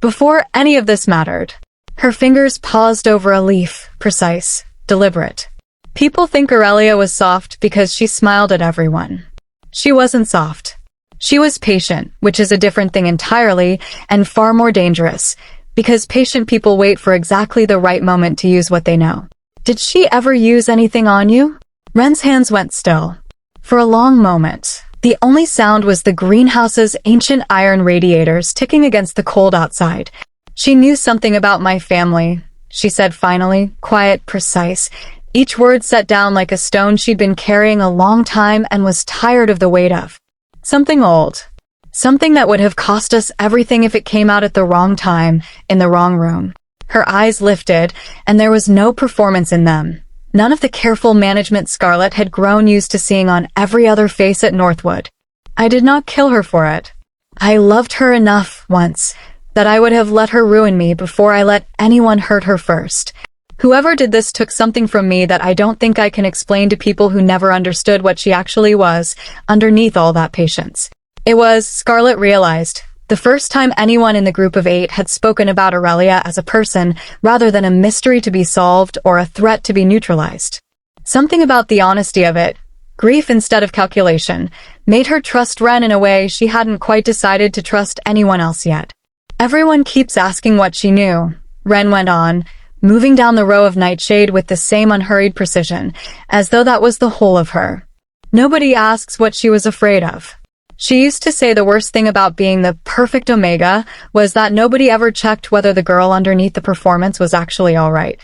Before any of this mattered. Her fingers paused over a leaf, precise, deliberate. People think Aurelia was soft because she smiled at everyone. She wasn't soft. She was patient, which is a different thing entirely, and far more dangerous, because patient people wait for exactly the right moment to use what they know. Did she ever use anything on you? Wren's hands went still. For a long moment, the only sound was the greenhouse's ancient iron radiators ticking against the cold outside. She knew something about my family, she said finally, quiet, precise, each word set down like a stone she'd been carrying a long time and was tired of the weight of. Something old. Something that would have cost us everything if it came out at the wrong time, in the wrong room. Her eyes lifted, and there was no performance in them. None of the careful management Scarlett had grown used to seeing on every other face at Northwood. I did not kill her for it. I loved her enough, once, that I would have let her ruin me before I let anyone hurt her first. Whoever did this took something from me that I don't think I can explain to people who never understood what she actually was, underneath all that patience. It was, Scarlett realized, the first time anyone in the group of 8 had spoken about Aurelia as a person rather than a mystery to be solved or a threat to be neutralized. Something about the honesty of it, grief instead of calculation, made her trust Wren in a way she hadn't quite decided to trust anyone else yet. Everyone keeps asking what she knew, Wren went on, moving down the row of nightshade with the same unhurried precision, as though that was the whole of her. Nobody asks what she was afraid of. She used to say the worst thing about being the perfect Omega was that nobody ever checked whether the girl underneath the performance was actually alright.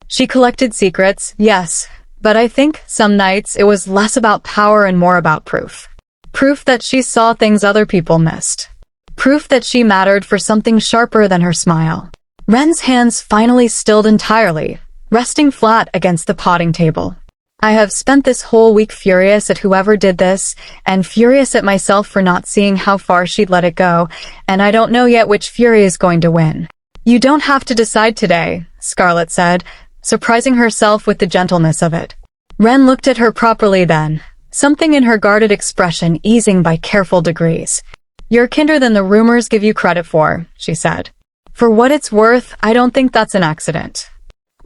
She collected secrets, yes, but I think some nights it was less about power and more about proof. Proof that she saw things other people missed. Proof that she mattered for something sharper than her smile. Ren's hands finally stilled entirely, resting flat against the potting table. I have spent this whole week furious at whoever did this, and furious at myself for not seeing how far she'd let it go, and I don't know yet which fury is going to win. You don't have to decide today, Scarlet said, surprising herself with the gentleness of it. Ren looked at her properly then, something in her guarded expression easing by careful degrees. You're kinder than the rumors give you credit for, she said. For what it's worth, I don't think that's an accident.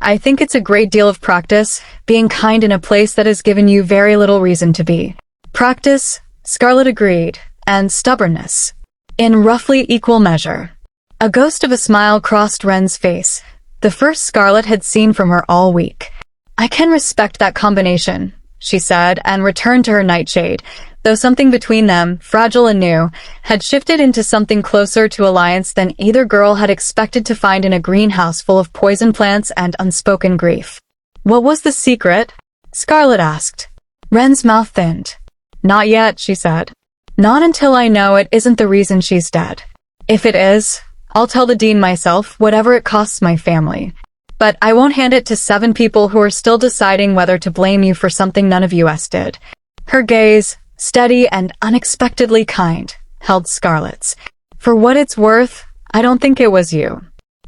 I think it's a great deal of practice, being kind in a place that has given you very little reason to be. Practice, Scarlet agreed, and stubbornness. In roughly equal measure. A ghost of a smile crossed Ren's face, the first Scarlet had seen from her all week. I can respect that combination, she said, and returned to her nightshade, though something between them, fragile and new, had shifted into something closer to alliance than either girl had expected to find in a greenhouse full of poison plants and unspoken grief. What was the secret? Scarlet asked. Ren's mouth thinned. Not yet, she said. Not until I know it isn't the reason she's dead. If it is, I'll tell the Dean myself, whatever it costs my family. But I won't hand it to 7 people who are still deciding whether to blame you for something none of us did. Her gaze, steady and unexpectedly kind, held Scarlet's. For what it's worth, I don't think it was you.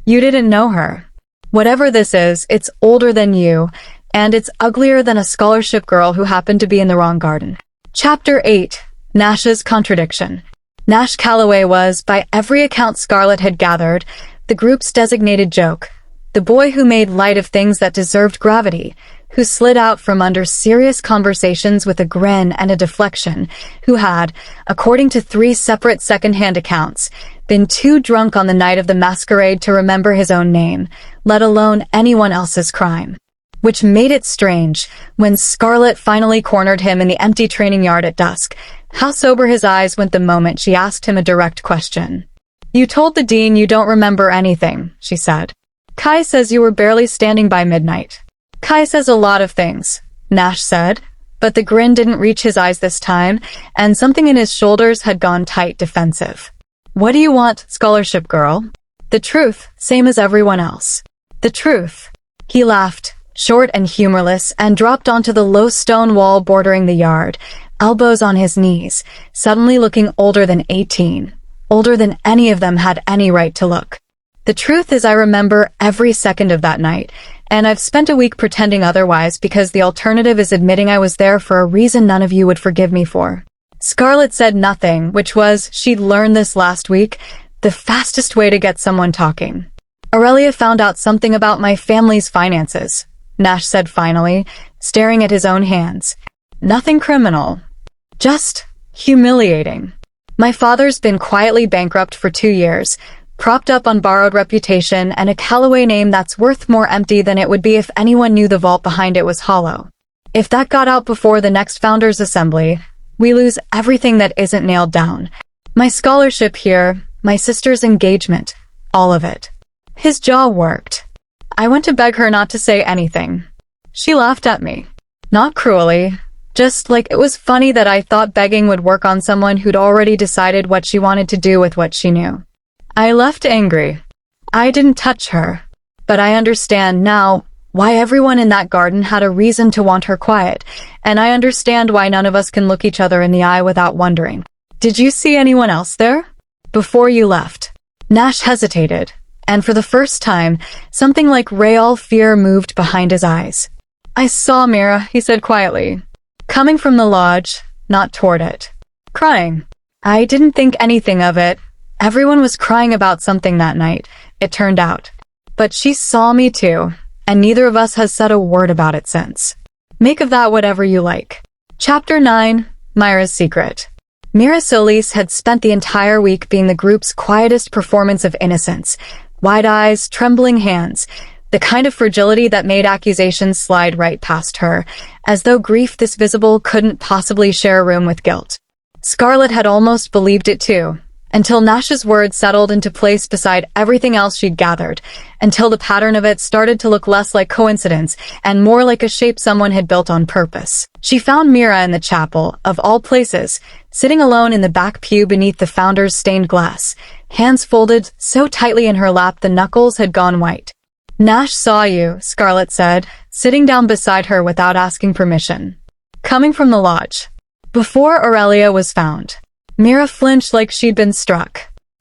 You didn't know her. Whatever this is, it's older than you, and it's uglier than a scholarship girl who happened to be in the wrong garden. Chapter 8. Nash's Contradiction. Nash Calloway was, by every account Scarlet had gathered, the group's designated joke. The boy who made light of things that deserved gravity, who slid out from under serious conversations with a grin and a deflection, who had, according to 3 separate second-hand accounts, been too drunk on the night of the masquerade to remember his own name, let alone anyone else's crime. Which made it strange, when Scarlet finally cornered him in the empty training yard at dusk, how sober his eyes went the moment she asked him a direct question. You told the Dean you don't remember anything, she said. Kai says you were barely standing by midnight. Kai says a lot of things, Nash said, but the grin didn't reach his eyes this time, and something in his shoulders had gone tight defensive. What do you want, scholarship girl? The truth, same as everyone else. The truth. He laughed, short and humorless, and dropped onto the low stone wall bordering the yard, elbows on his knees, suddenly looking older than 18, older than any of them had any right to look. The truth is I remember every second of that night, and I've spent a week pretending otherwise because the alternative is admitting I was there for a reason none of you would forgive me for. Scarlet said nothing, which was, she'd learned this last week, the fastest way to get someone talking. Aurelia found out something about my family's finances, Nash said finally, staring at his own hands. Nothing criminal. Just humiliating. My father's been quietly bankrupt for 2 years, propped up on borrowed reputation and a Calloway name that's worth more empty than it would be if anyone knew the vault behind it was hollow. If that got out before the next Founders Assembly, we lose everything that isn't nailed down. My scholarship here, my sister's engagement, all of it. His jaw worked. I went to beg her not to say anything. She laughed at me. Not cruelly, just like it was funny that I thought begging would work on someone who'd already decided what she wanted to do with what she knew. I left angry. I didn't touch her. But I understand now why everyone in that garden had a reason to want her quiet, and I understand why none of us can look each other in the eye without wondering. Did you see anyone else there? Before you left. Nash hesitated, and for the first time, something like real fear moved behind his eyes. I saw Mira, he said quietly, coming from the lodge, not toward it. Crying. I didn't think anything of it. Everyone was crying about something that night, it turned out. But she saw me too, and neither of us has said a word about it since. Make of that whatever you like. Chapter 9. Myra's Secret. Mira Solis had spent the entire week being the group's quietest performance of innocence. Wide eyes, trembling hands. the kind of fragility that made accusations slide right past her, as though grief this visible couldn't possibly share a room with guilt. Scarlett had almost believed it too, until Nash's words settled into place beside everything else she'd gathered, until the pattern of it started to look less like coincidence and more like a shape someone had built on purpose. She found Mira in the chapel, of all places, sitting alone in the back pew beneath the founder's stained glass, hands folded so tightly in her lap the knuckles had gone white. "Nash saw you," Scarlett said, sitting down beside her without asking permission. "Coming from the lodge." Before Aurelia was found, Mira flinched like she'd been struck.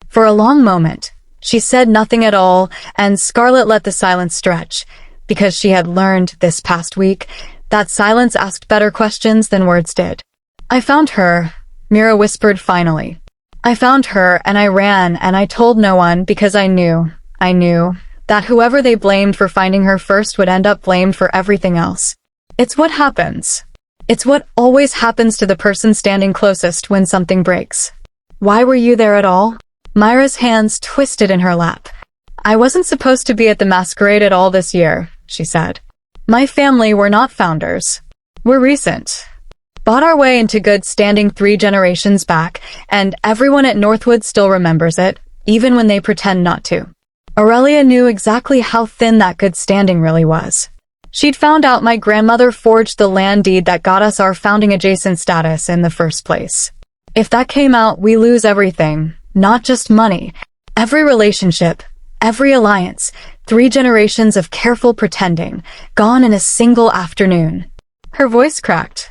For a long moment, she said nothing at all, and Scarlett let the silence stretch, because she had learned this past week that silence asked better questions than words did. "I found her," Mira whispered finally. "I found her, and I ran, and I told no one because I knew that whoever they blamed for finding her first would end up blamed for everything else. It's what happens. It's what always happens to the person standing closest when something breaks." "Why were you there at all?" Myra's hands twisted in her lap. "I wasn't supposed to be at the masquerade at all this year," she said. "My family were not founders. We're recent. Bought our way into good standing 3 generations back, and everyone at Northwood still remembers it, even when they pretend not to." Aurelia knew exactly how thin that good standing really was. She'd found out my grandmother forged the land deed that got us our founding adjacent status in the first place. If that came out, we lose everything, not just money. Every relationship, every alliance, 3 generations of careful pretending, gone in a single afternoon. Her voice cracked.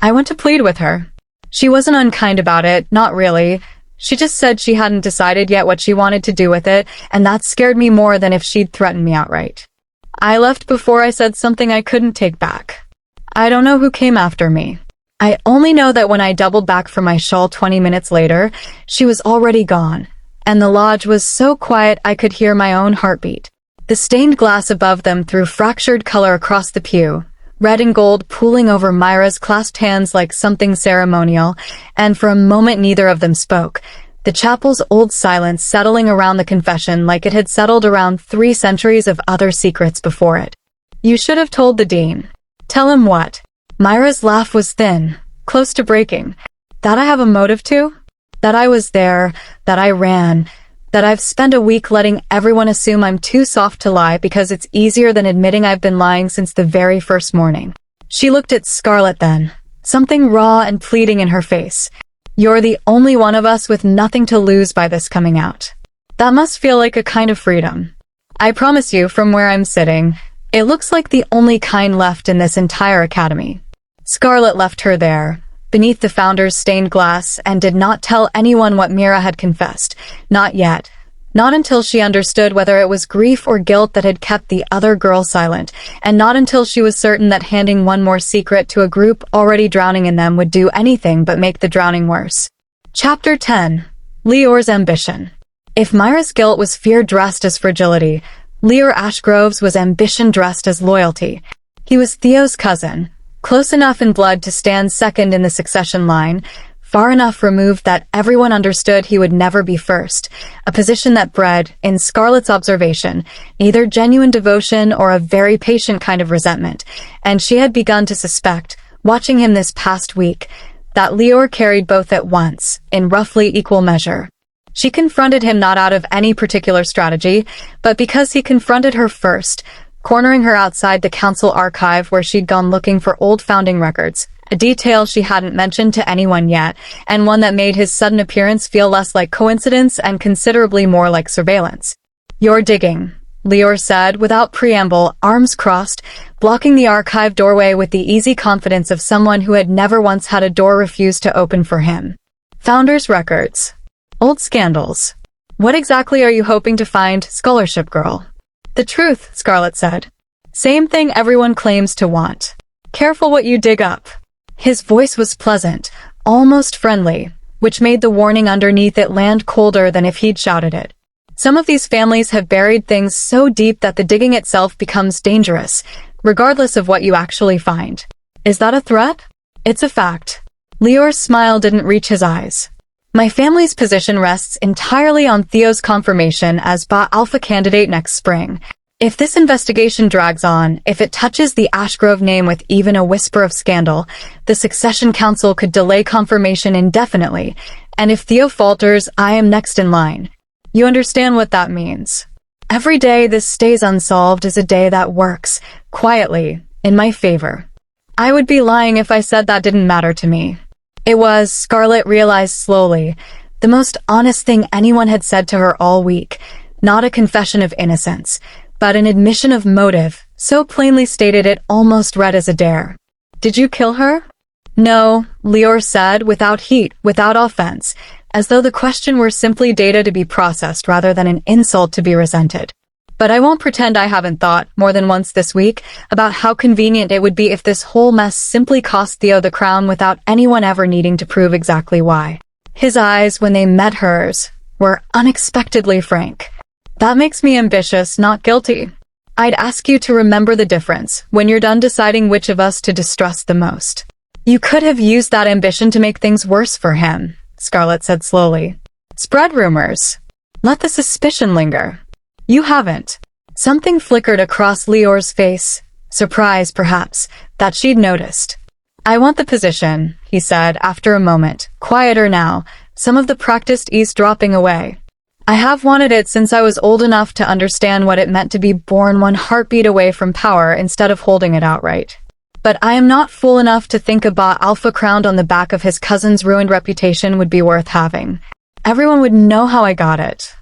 I went to plead with her. She wasn't unkind about it, not really. She just said she hadn't decided yet what she wanted to do with it, and that scared me more than if she'd threatened me outright. I left before I said something I couldn't take back. I don't know who came after me. I only know that when I doubled back for my shawl 20 minutes later, she was already gone, and the lodge was so quiet I could hear my own heartbeat. The stained glass above them threw fractured color across the pew, red and gold pooling over Myra's clasped hands like something ceremonial, and for a moment neither of them spoke, the chapel's old silence settling around the confession like it had settled around 3 centuries of other secrets before it. "You should have told the dean." "Tell him what?" Myra's laugh was thin, close to breaking. "That I have a motive to? That I was there, that I ran, that I've spent a week letting everyone assume I'm too soft to lie because it's easier than admitting I've been lying since the very first morning." She looked at Scarlett then, something raw and pleading in her face. "You're the only one of us with nothing to lose by this coming out. That must feel like a kind of freedom. I promise you, from where I'm sitting, it looks like the only kind left in this entire academy." Scarlett left her there, beneath the founder's stained glass, and did not tell anyone what Mira had confessed. Not yet. Not until she understood whether it was grief or guilt that had kept the other girl silent, and not until she was certain that handing one more secret to a group already drowning in them would do anything but make the drowning worse. Chapter 10. Leor's Ambition. If Myra's guilt was fear dressed as fragility, Leor Ashgrove's was ambition dressed as loyalty. He was Theo's cousin, close enough in blood to stand second in the succession line, far enough removed that everyone understood he would never be first, a position that bred, in Scarlett's observation, neither genuine devotion or a very patient kind of resentment, and she had begun to suspect, watching him this past week, that Leor carried both at once, in roughly equal measure. She confronted him not out of any particular strategy, but because he confronted her first, cornering her outside the council archive where she'd gone looking for old founding records, a detail she hadn't mentioned to anyone yet, and one that made his sudden appearance feel less like coincidence and considerably more like surveillance. "You're digging," Leor said, without preamble, arms crossed, blocking the archive doorway with the easy confidence of someone who had never once had a door refused to open for him. "Founders' records. Old scandals. What exactly are you hoping to find, scholarship girl?" "The truth," Scarlett said. "Same thing everyone claims to want. Careful what you dig up." His voice was pleasant, almost friendly, which made the warning underneath it land colder than if he'd shouted it. Some of these families have buried things so deep that the digging itself becomes dangerous, regardless of what you actually find. Is that a threat? It's a fact. Leor's smile didn't reach his eyes. My family's position rests entirely on Theo's confirmation as Ba Alpha candidate next spring. If this investigation drags on, if it touches the Ashgrove name with even a whisper of scandal, the Succession Council could delay confirmation indefinitely, and if Theo falters, I am next in line. You understand what that means. Every day this stays unsolved is a day that works, quietly, in my favor. I would be lying if I said that didn't matter to me. It was, Scarlett realized slowly, the most honest thing anyone had said to her all week, not a confession of innocence, but an admission of motive, so plainly stated it almost read as a dare. Did you kill her? No, Lior said, without heat, without offense, as though the question were simply data to be processed rather than an insult to be resented. But I won't pretend I haven't thought, more than once this week, about how convenient it would be if this whole mess simply cost Theo the crown without anyone ever needing to prove exactly why. His eyes, when they met hers, were unexpectedly frank. That makes me ambitious, not guilty. I'd ask you to remember the difference when you're done deciding which of us to distrust the most. You could have used that ambition to make things worse for him, Scarlett said slowly. Spread rumors. Let the suspicion linger. You haven't. Something flickered across Lior's face, surprise perhaps, that she'd noticed. I want the position, he said after a moment, quieter now, some of the practiced ease dropping away. I have wanted it since I was old enough to understand what it meant to be born one heartbeat away from power instead of holding it outright. But I am not fool enough to think a Ba Alpha crowned on the back of his cousin's ruined reputation would be worth having. Everyone would know how I got it.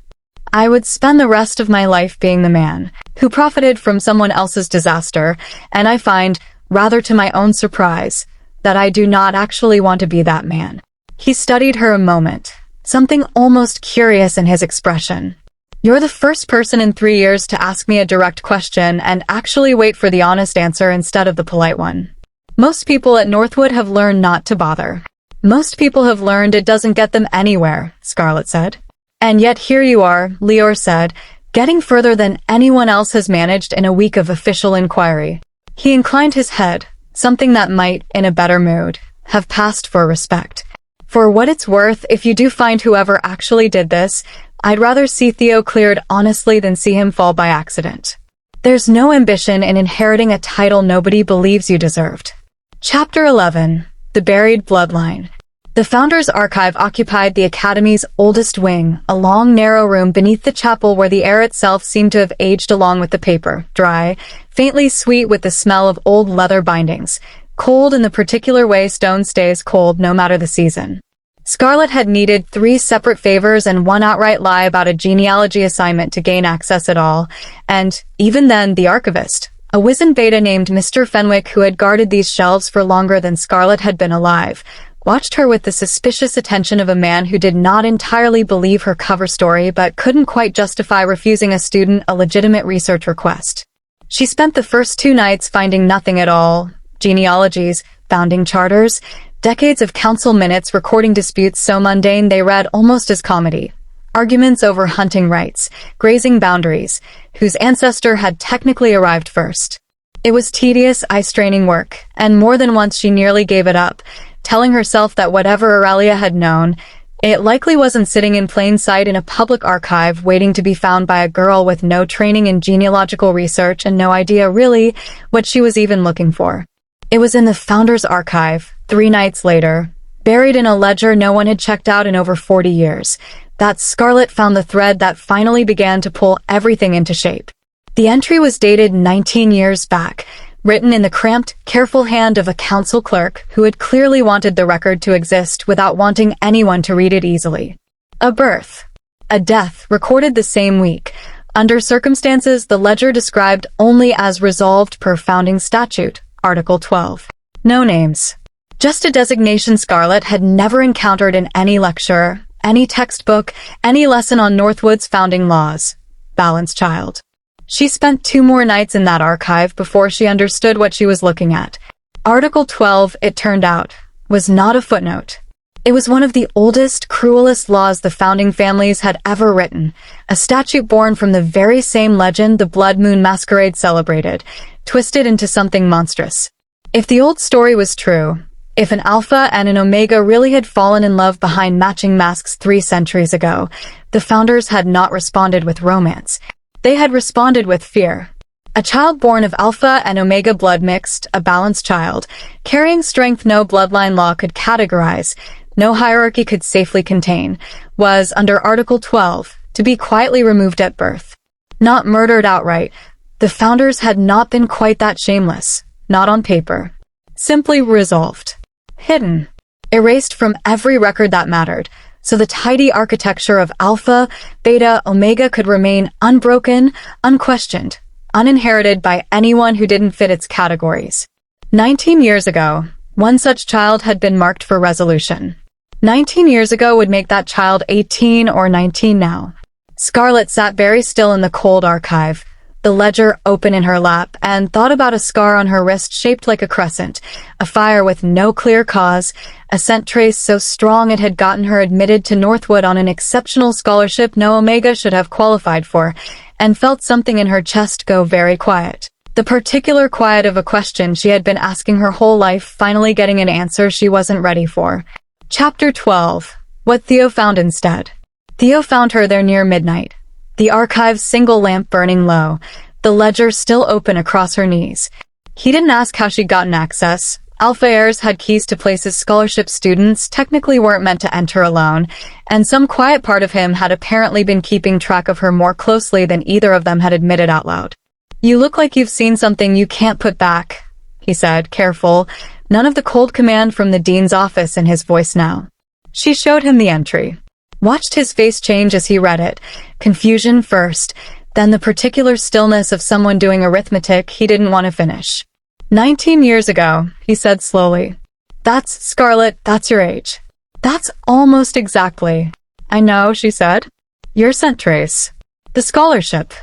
I would spend the rest of my life being the man who profited from someone else's disaster, and I find, rather to my own surprise, that I do not actually want to be that man. He studied her a moment, something almost curious in his expression. You're the first person in 3 years to ask me a direct question and actually wait for the honest answer instead of the polite one. Most people at Northwood have learned not to bother. Most people have learned it doesn't get them anywhere, Scarlett said. And yet here you are, Lior said, getting further than anyone else has managed in a week of official inquiry. He inclined his head, something that might, in a better mood, have passed for respect. For what it's worth, if you do find whoever actually did this, I'd rather see Theo cleared honestly than see him fall by accident. There's no ambition in inheriting a title nobody believes you deserved. Chapter 11. The Buried Bloodline. The Founders' Archive occupied the Academy's oldest wing, a long, narrow room beneath the chapel where the air itself seemed to have aged along with the paper, dry, faintly sweet with the smell of old leather bindings, cold in the particular way stone stays cold no matter the season. Scarlett had needed 3 separate favors and 1 outright lie about a genealogy assignment to gain access at all, and, even then, the archivist, a wizened beta named Mr. Fenwick who had guarded these shelves for longer than Scarlett had been alive, watched her with the suspicious attention of a man who did not entirely believe her cover story but couldn't quite justify refusing a student a legitimate research request. She spent the first 2 nights finding nothing at all. Genealogies, founding charters, decades of council minutes recording disputes so mundane they read almost as comedy. Arguments over hunting rights, grazing boundaries, whose ancestor had technically arrived first. It was tedious, eye-straining work, and more than once she nearly gave it up, telling herself that whatever Aurelia had known, it likely wasn't sitting in plain sight in a public archive waiting to be found by a girl with no training in genealogical research and no idea really what she was even looking for. It was in the Founders' Archive, 3 nights later, buried in a ledger no one had checked out in over 40 years, that Scarlett found the thread that finally began to pull everything into shape. The entry was dated 19 years back, written in the cramped, careful hand of a council clerk who had clearly wanted the record to exist without wanting anyone to read it easily. A birth. A death recorded the same week, under circumstances the ledger described only as resolved per founding statute, Article 12. No names. Just a designation Scarlett had never encountered in any lecture, any textbook, any lesson on Northwood's founding laws. Balance child. She spent 2 more nights in that archive before she understood what she was looking at. Article 12, it turned out, was not a footnote. It was one of the oldest, cruelest laws the founding families had ever written, a statute born from the very same legend the Blood Moon Masquerade celebrated, twisted into something monstrous. If the old story was true, if an Alpha and an Omega really had fallen in love behind matching masks 3 centuries ago, the Founders had not responded with romance. They had responded with fear. A child born of Alpha and Omega blood mixed, a balanced child, carrying strength no bloodline law could categorize, no hierarchy could safely contain, was, under Article 12, to be quietly removed at birth. Not murdered outright. The founders had not been quite that shameless, not on paper. Simply resolved. Hidden. Erased from every record that mattered, so the tidy architecture of Alpha, Beta, Omega could remain unbroken, unquestioned, uninherited by anyone who didn't fit its categories. 19 years ago, one such child had been marked for resolution. 19 years ago would make that child 18 or 19 now. Scarlett sat very still in the cold archive, the ledger open in her lap, and thought about a scar on her wrist shaped like a crescent, a fire with no clear cause, a scent trace so strong it had gotten her admitted to Northwood on an exceptional scholarship no Omega should have qualified for, and felt something in her chest go very quiet. The particular quiet of a question she had been asking her whole life finally getting an answer she wasn't ready for. Chapter 12. What Theo found instead. Theo found her there near midnight. The archive's single lamp burning low, the ledger still open across her knees. He didn't ask how she'd gotten access. Alpha heirs had keys to places scholarship students technically weren't meant to enter alone, and some quiet part of him had apparently been keeping track of her more closely than either of them had admitted out loud. "You look like you've seen something you can't put back," he said, careful, none of the cold command from the dean's office in his voice now. She showed him the entry. Watched his face change as he read it, confusion first, then the particular stillness of someone doing arithmetic he didn't want to finish. 19 years ago, he said slowly. "That's, Scarlett, that's your age." "That's almost exactly." "I know," she said. "Your scent trace. The scholarship.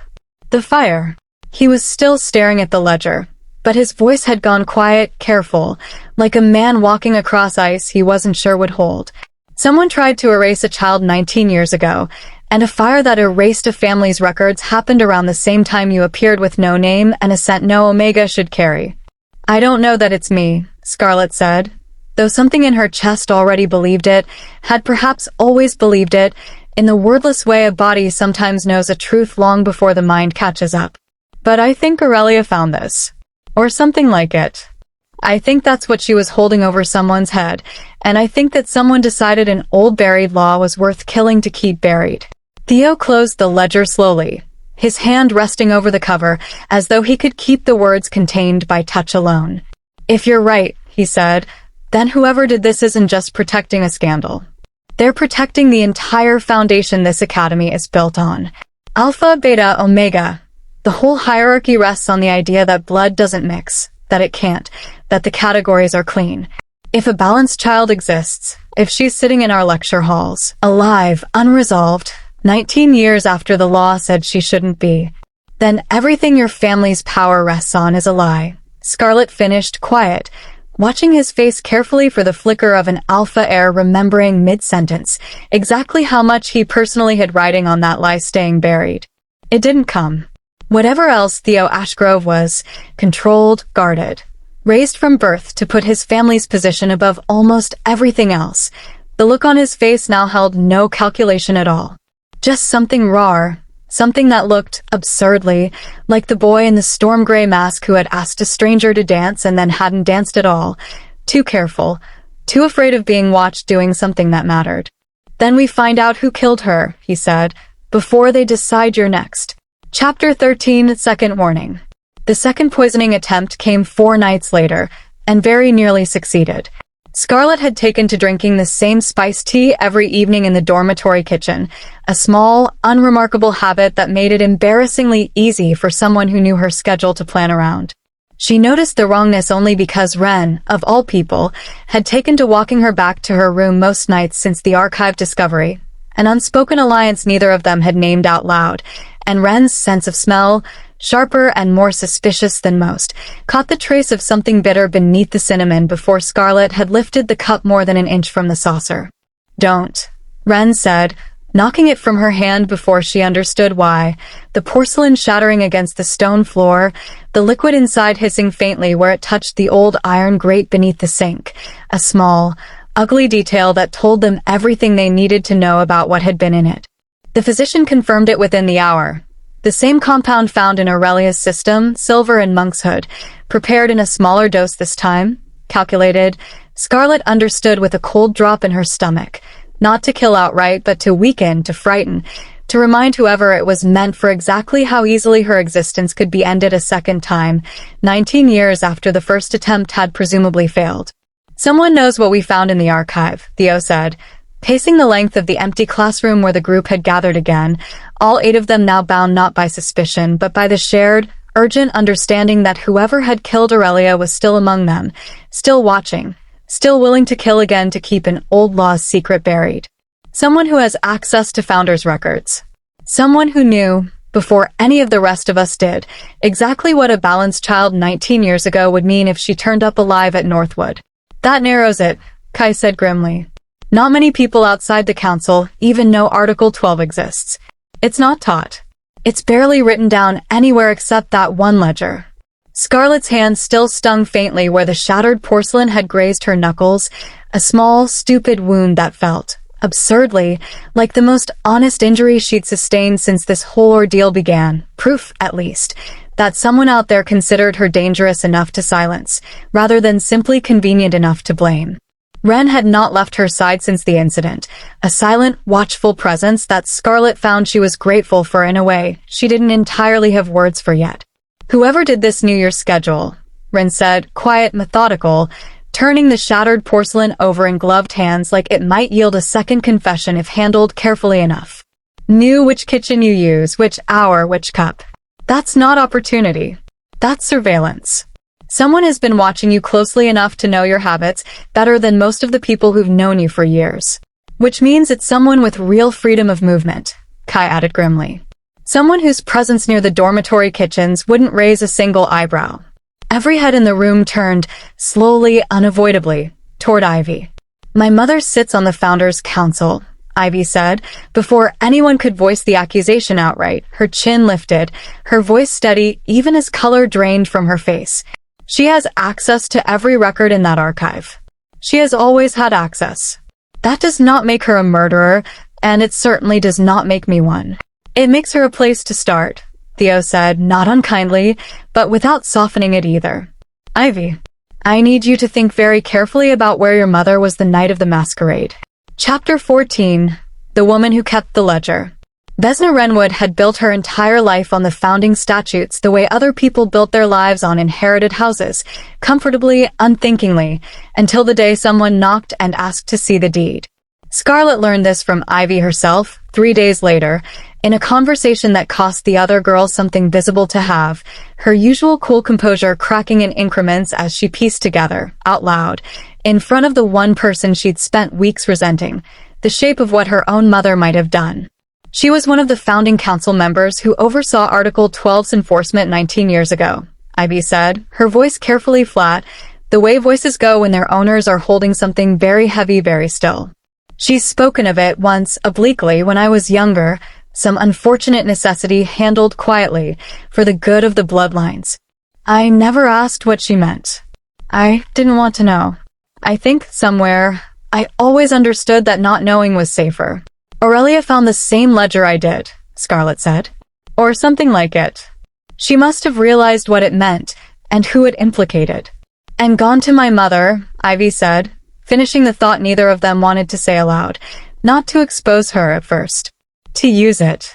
The fire." He was still staring at the ledger, but his voice had gone quiet, careful, like a man walking across ice he wasn't sure would hold. Someone tried to erase a child 19 years ago, and a fire that erased a family's records happened around the same time you appeared with no name and a scent no Omega should carry. "I don't know that it's me," Scarlett said, though something in her chest already believed it, had perhaps always believed it, in the wordless way a body sometimes knows a truth long before the mind catches up. "But I think Aurelia found this. Or something like it. I think that's what she was holding over someone's head, and I think that someone decided an old buried law was worth killing to keep buried." Theo closed the ledger slowly, his hand resting over the cover, as though he could keep the words contained by touch alone. "If you're right," he said, "then whoever did this isn't just protecting a scandal. They're protecting the entire foundation this academy is built on. Alpha, Beta, Omega. The whole hierarchy rests on the idea that blood doesn't mix, that it can't, that the categories are clean. If a balanced child exists, if she's sitting in our lecture halls, alive, unresolved, 19 years after the law said she shouldn't be, then everything your family's power rests on is a lie." Scarlett finished, quiet, watching his face carefully for the flicker of an Alpha heir remembering mid-sentence exactly how much he personally had riding on that lie staying buried. It didn't come. Whatever else Theo Ashgrove was, controlled, guarded, raised from birth to put his family's position above almost everything else, the look on his face now held no calculation at all. Just something raw, something that looked, absurdly, like the boy in the storm gray mask who had asked a stranger to dance and then hadn't danced at all, too careful, too afraid of being watched doing something that mattered. "Then we find out who killed her," he said, "before they decide you're next." Chapter 13. Second warning. The second poisoning attempt came 4 nights later, and very nearly succeeded. Scarlett had taken to drinking the same spiced tea every evening in the dormitory kitchen, a small, unremarkable habit that made it embarrassingly easy for someone who knew her schedule to plan around. She noticed the wrongness only because Ren, of all people, had taken to walking her back to her room most nights since the archive discovery, an unspoken alliance neither of them had named out loud, and Ren's sense of smell, sharper and more suspicious than most, caught the trace of something bitter beneath the cinnamon before Scarlett had lifted the cup more than an inch from the saucer. "Don't," Ren said, knocking it from her hand before she understood why, the porcelain shattering against the stone floor, the liquid inside hissing faintly where it touched the old iron grate beneath the sink, a small, ugly detail that told them everything they needed to know about what had been in it. The physician confirmed it within the hour. The same compound found in Aurelia's system, silver and monkshood, prepared in a smaller dose this time, calculated. Scarlet understood with a cold drop in her stomach. Not to kill outright, but to weaken, to frighten, to remind whoever it was meant for exactly how easily her existence could be ended a second time, 19 years after the first attempt had presumably failed. Someone knows what we found in the archive, Theo said, pacing the length of the empty classroom where the group had gathered again, all 8 of them now bound not by suspicion, but by the shared, urgent understanding that whoever had killed Aurelia was still among them, still watching, still willing to kill again to keep an old law's secret buried. Someone who has access to Founder's records. Someone who knew, before any of the rest of us did, exactly what a balanced child 19 years ago would mean if she turned up alive at Northwood. That narrows it, Kai said grimly. Not many people outside the council even know Article 12 exists. It's not taught. It's barely written down anywhere except that one ledger. Scarlet's hand still stung faintly where the shattered porcelain had grazed her knuckles, a small, stupid wound that felt, absurdly, like the most honest injury she'd sustained since this whole ordeal began, proof, at least, that someone out there considered her dangerous enough to silence, rather than simply convenient enough to blame. Ren had not left her side since the incident, a silent, watchful presence that Scarlet found she was grateful for in a way she didn't entirely have words for yet. Whoever did this New Year's schedule, Ren said, quiet, methodical, turning the shattered porcelain over in gloved hands like it might yield a second confession if handled carefully enough. Knew which kitchen you use, which hour, which cup. That's not opportunity. That's surveillance. Someone has been watching you closely enough to know your habits better than most of the people who've known you for years. Which means it's someone with real freedom of movement, Kai added grimly. Someone whose presence near the dormitory kitchens wouldn't raise a single eyebrow. Every head in the room turned, slowly, unavoidably, toward Ivy. My mother sits on the Founders' Council, Ivy said, before anyone could voice the accusation outright, her chin lifted, her voice steady even as color drained from her face. She has access to every record in that archive. She has always had access. That does not make her a murderer, and it certainly does not make me one. It makes her a place to start, Theo said, not unkindly, but without softening it either. Ivy, I need you to think very carefully about where your mother was the night of the masquerade. Chapter 14, The Woman Who Kept the Ledger. Vesna Renwood had built her entire life on the founding statutes the way other people built their lives on inherited houses, comfortably, unthinkingly, until the day someone knocked and asked to see the deed. Scarlet learned this from Ivy herself, 3 days later, in a conversation that cost the other girl something visible to have, her usual cool composure cracking in increments as she pieced together, out loud, in front of the one person she'd spent weeks resenting, the shape of what her own mother might have done. She was one of the founding council members who oversaw Article 12's enforcement 19 years ago, Ivy said, her voice carefully flat, the way voices go when their owners are holding something very heavy very still. She's spoken of it once, obliquely, when I was younger, some unfortunate necessity handled quietly, for the good of the bloodlines. I never asked what she meant. I didn't want to know. I think, somewhere, I always understood that not knowing was safer. Aurelia found the same ledger I did, Scarlet said. Or something like it. She must have realized what it meant, and who it implicated. And gone to my mother, Ivy said, finishing the thought neither of them wanted to say aloud, not to expose her at first. To use it.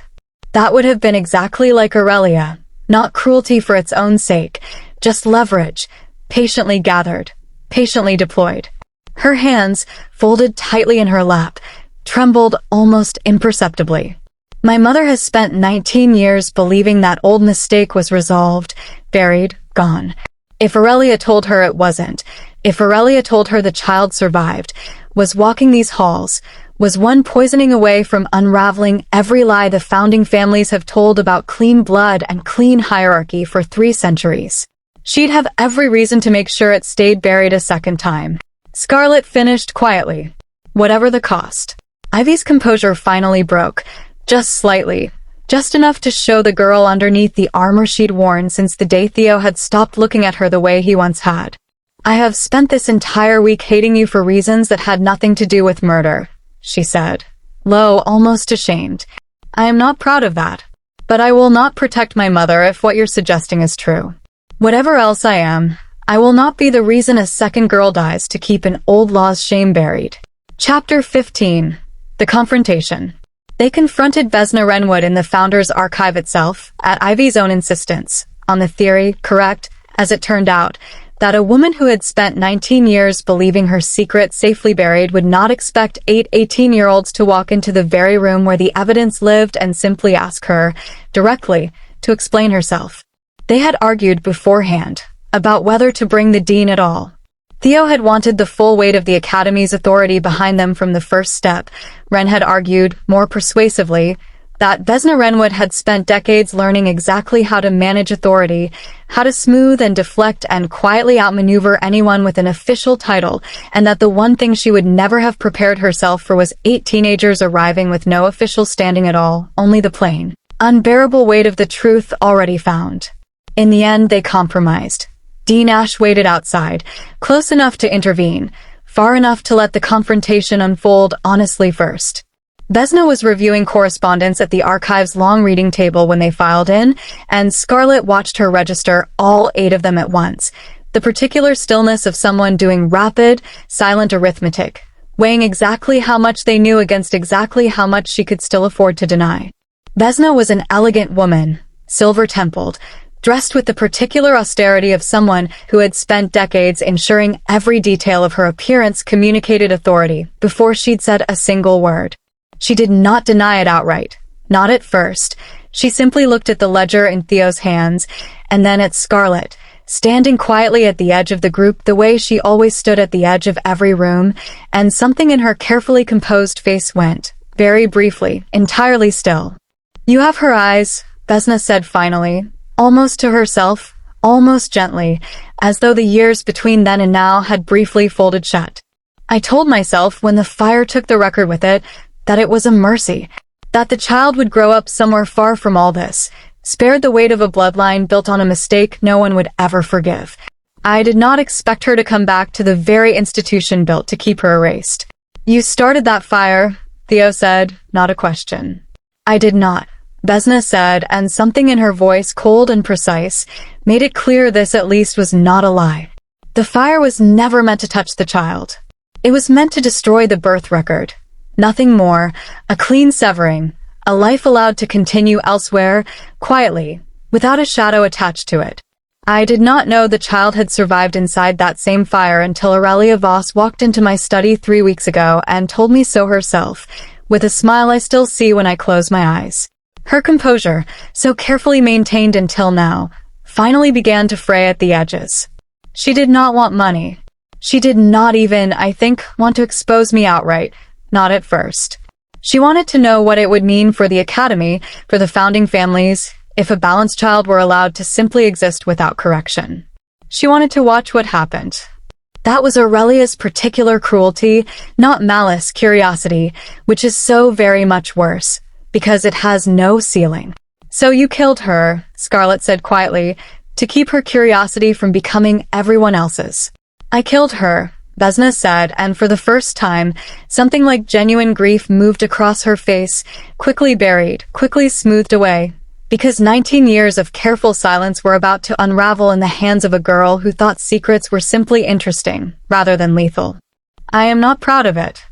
That would have been exactly like Aurelia, not cruelty for its own sake, just leverage, patiently gathered, patiently deployed. Her hands, folded tightly in her lap, trembled almost imperceptibly. My mother has spent 19 years believing that old mistake was resolved, buried, gone. If Aurelia told her it wasn't, if Aurelia told her the child survived, was walking these halls, was one poisoning away from unraveling every lie the founding families have told about clean blood and clean hierarchy for 3 centuries. She'd have every reason to make sure it stayed buried a second time. Scarlet finished quietly, whatever the cost. Ivy's composure finally broke, just slightly, just enough to show the girl underneath the armor she'd worn since the day Theo had stopped looking at her the way he once had. I have spent this entire week hating you for reasons that had nothing to do with murder, she said, low, almost ashamed. I am not proud of that. But I will not protect my mother if what you're suggesting is true. Whatever else I am, I will not be the reason a second girl dies to keep an old law's shame buried. Chapter 15. The Confrontation. They confronted Vesna Renwood in the Founders Archive itself, at Ivy's own insistence, on the theory, correct, as it turned out, that a woman who had spent 19 years believing her secret safely buried would not expect 8 18-year-olds to walk into the very room where the evidence lived and simply ask her, directly, to explain herself. They had argued beforehand about whether to bring the dean at all. Theo had wanted the full weight of the Academy's authority behind them from the first step. Ren had argued, more persuasively, that Vesna Renwood had spent decades learning exactly how to manage authority, how to smooth and deflect and quietly outmaneuver anyone with an official title, and that the one thing she would never have prepared herself for was 8 teenagers arriving with no official standing at all, only the plain, unbearable weight of the truth already found. In the end, they compromised. Dean Ash waited outside, close enough to intervene, far enough to let the confrontation unfold honestly first. Vesna was reviewing correspondence at the archive's long reading table when they filed in, and Scarlett watched her register all 8 of them at once, the particular stillness of someone doing rapid, silent arithmetic, weighing exactly how much they knew against exactly how much she could still afford to deny. Vesna was an elegant woman, silver-templed, dressed with the particular austerity of someone who had spent decades ensuring every detail of her appearance communicated authority before she'd said a single word. She did not deny it outright. Not at first. She simply looked at the ledger in Theo's hands, and then at Scarlett, standing quietly at the edge of the group the way she always stood at the edge of every room, and something in her carefully composed face went, very briefly, entirely still. "You have her eyes," Vesna said finally, almost to herself, almost gently, as though the years between then and now had briefly folded shut. "I told myself when the fire took the record with it, that it was a mercy, that the child would grow up somewhere far from all this, spared the weight of a bloodline built on a mistake no one would ever forgive. I did not expect her to come back to the very institution built to keep her erased." "You started that fire," Theo said, not a question. "I did not," Vesna said, and something in her voice, cold and precise, made it clear this at least was not a lie. The fire was never meant to touch the child. It was meant to destroy the birth record. Nothing more, a clean severing, a life allowed to continue elsewhere, quietly, without a shadow attached to it. I did not know the child had survived inside that same fire until Aurelia Voss walked into my study 3 weeks ago and told me so herself, with a smile I still see when I close my eyes. Her composure, so carefully maintained until now, finally began to fray at the edges. She did not want money. She did not even, I think, want to expose me outright. Not at first. She wanted to know what it would mean for the Academy, for the founding families, if a balanced child were allowed to simply exist without correction. She wanted to watch what happened. That was Aurelia's particular cruelty, not malice, curiosity, which is so very much worse, because it has no ceiling. "So you killed her," Scarlett said quietly, "to keep her curiosity from becoming everyone else's." "I killed her," Vesna said, and for the first time, something like genuine grief moved across her face, quickly buried, quickly smoothed away, because 19 years of careful silence were about to unravel in the hands of a girl who thought secrets were simply interesting, rather than lethal. "I am not proud of it.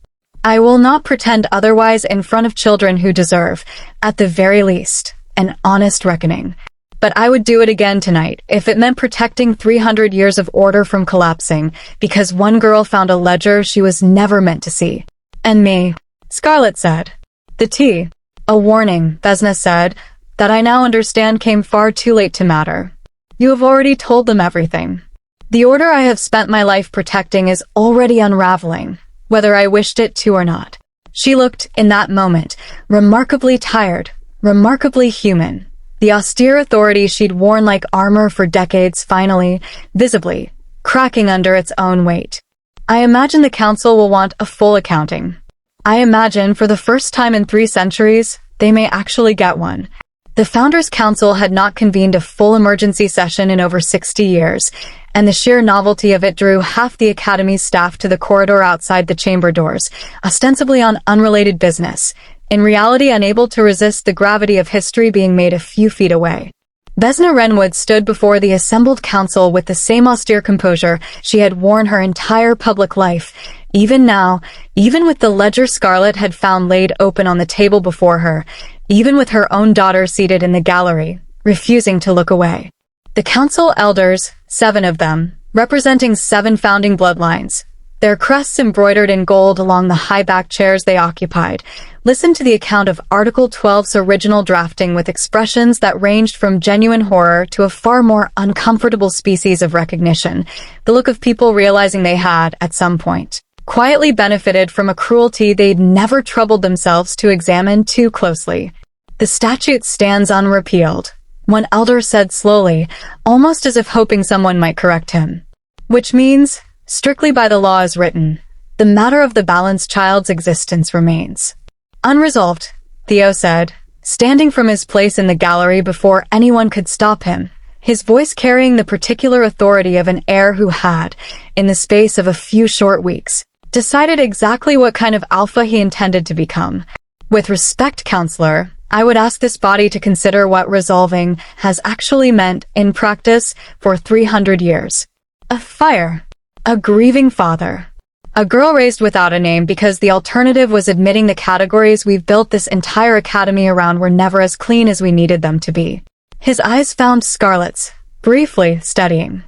I will not pretend otherwise in front of children who deserve, at the very least, an honest reckoning. But I would do it again tonight if it meant protecting 300 years of order from collapsing because one girl found a ledger she was never meant to see. And me," Scarlett said. "The tea. A warning," Vesna said, "that I now understand came far too late to matter. You have already told them everything. The order I have spent my life protecting is already unraveling, whether I wished it to or not." She looked, in that moment, remarkably tired, remarkably human. The austere authority she'd worn like armor for decades finally, visibly, cracking under its own weight. "I imagine the council will want a full accounting. I imagine, for the first time in 3 centuries, they may actually get one." The Founders' Council had not convened a full emergency session in over 60 years, and the sheer novelty of it drew half the Academy's staff to the corridor outside the chamber doors, ostensibly on unrelated business, in reality unable to resist the gravity of history being made a few feet away. Vesna Renwood stood before the assembled council with the same austere composure she had worn her entire public life. Even now, even with the ledger Scarlet had found laid open on the table before her, even with her own daughter seated in the gallery, refusing to look away. The council elders, 7 of them, representing 7 founding bloodlines, their crests embroidered in gold along the high-backed chairs they occupied, listened to the account of Article 12's original drafting with expressions that ranged from genuine horror to a far more uncomfortable species of recognition, the look of people realizing they had, at some point, quietly benefited from a cruelty they'd never troubled themselves to examine too closely. The statute stands unrepealed, one elder said slowly, almost as if hoping someone might correct him. Which means, strictly by the law as written, the matter of the balanced child's existence remains unresolved, Theo said, standing from his place in the gallery before anyone could stop him, his voice carrying the particular authority of an heir who had, in the space of a few short weeks, decided exactly what kind of alpha he intended to become. With respect, Counselor, I would ask this body to consider what resolving has actually meant in practice for 300 years. A fire. A grieving father. A girl raised without a name because the alternative was admitting the categories we've built this entire academy around were never as clean as we needed them to be. His eyes found Scarlet's, briefly studying.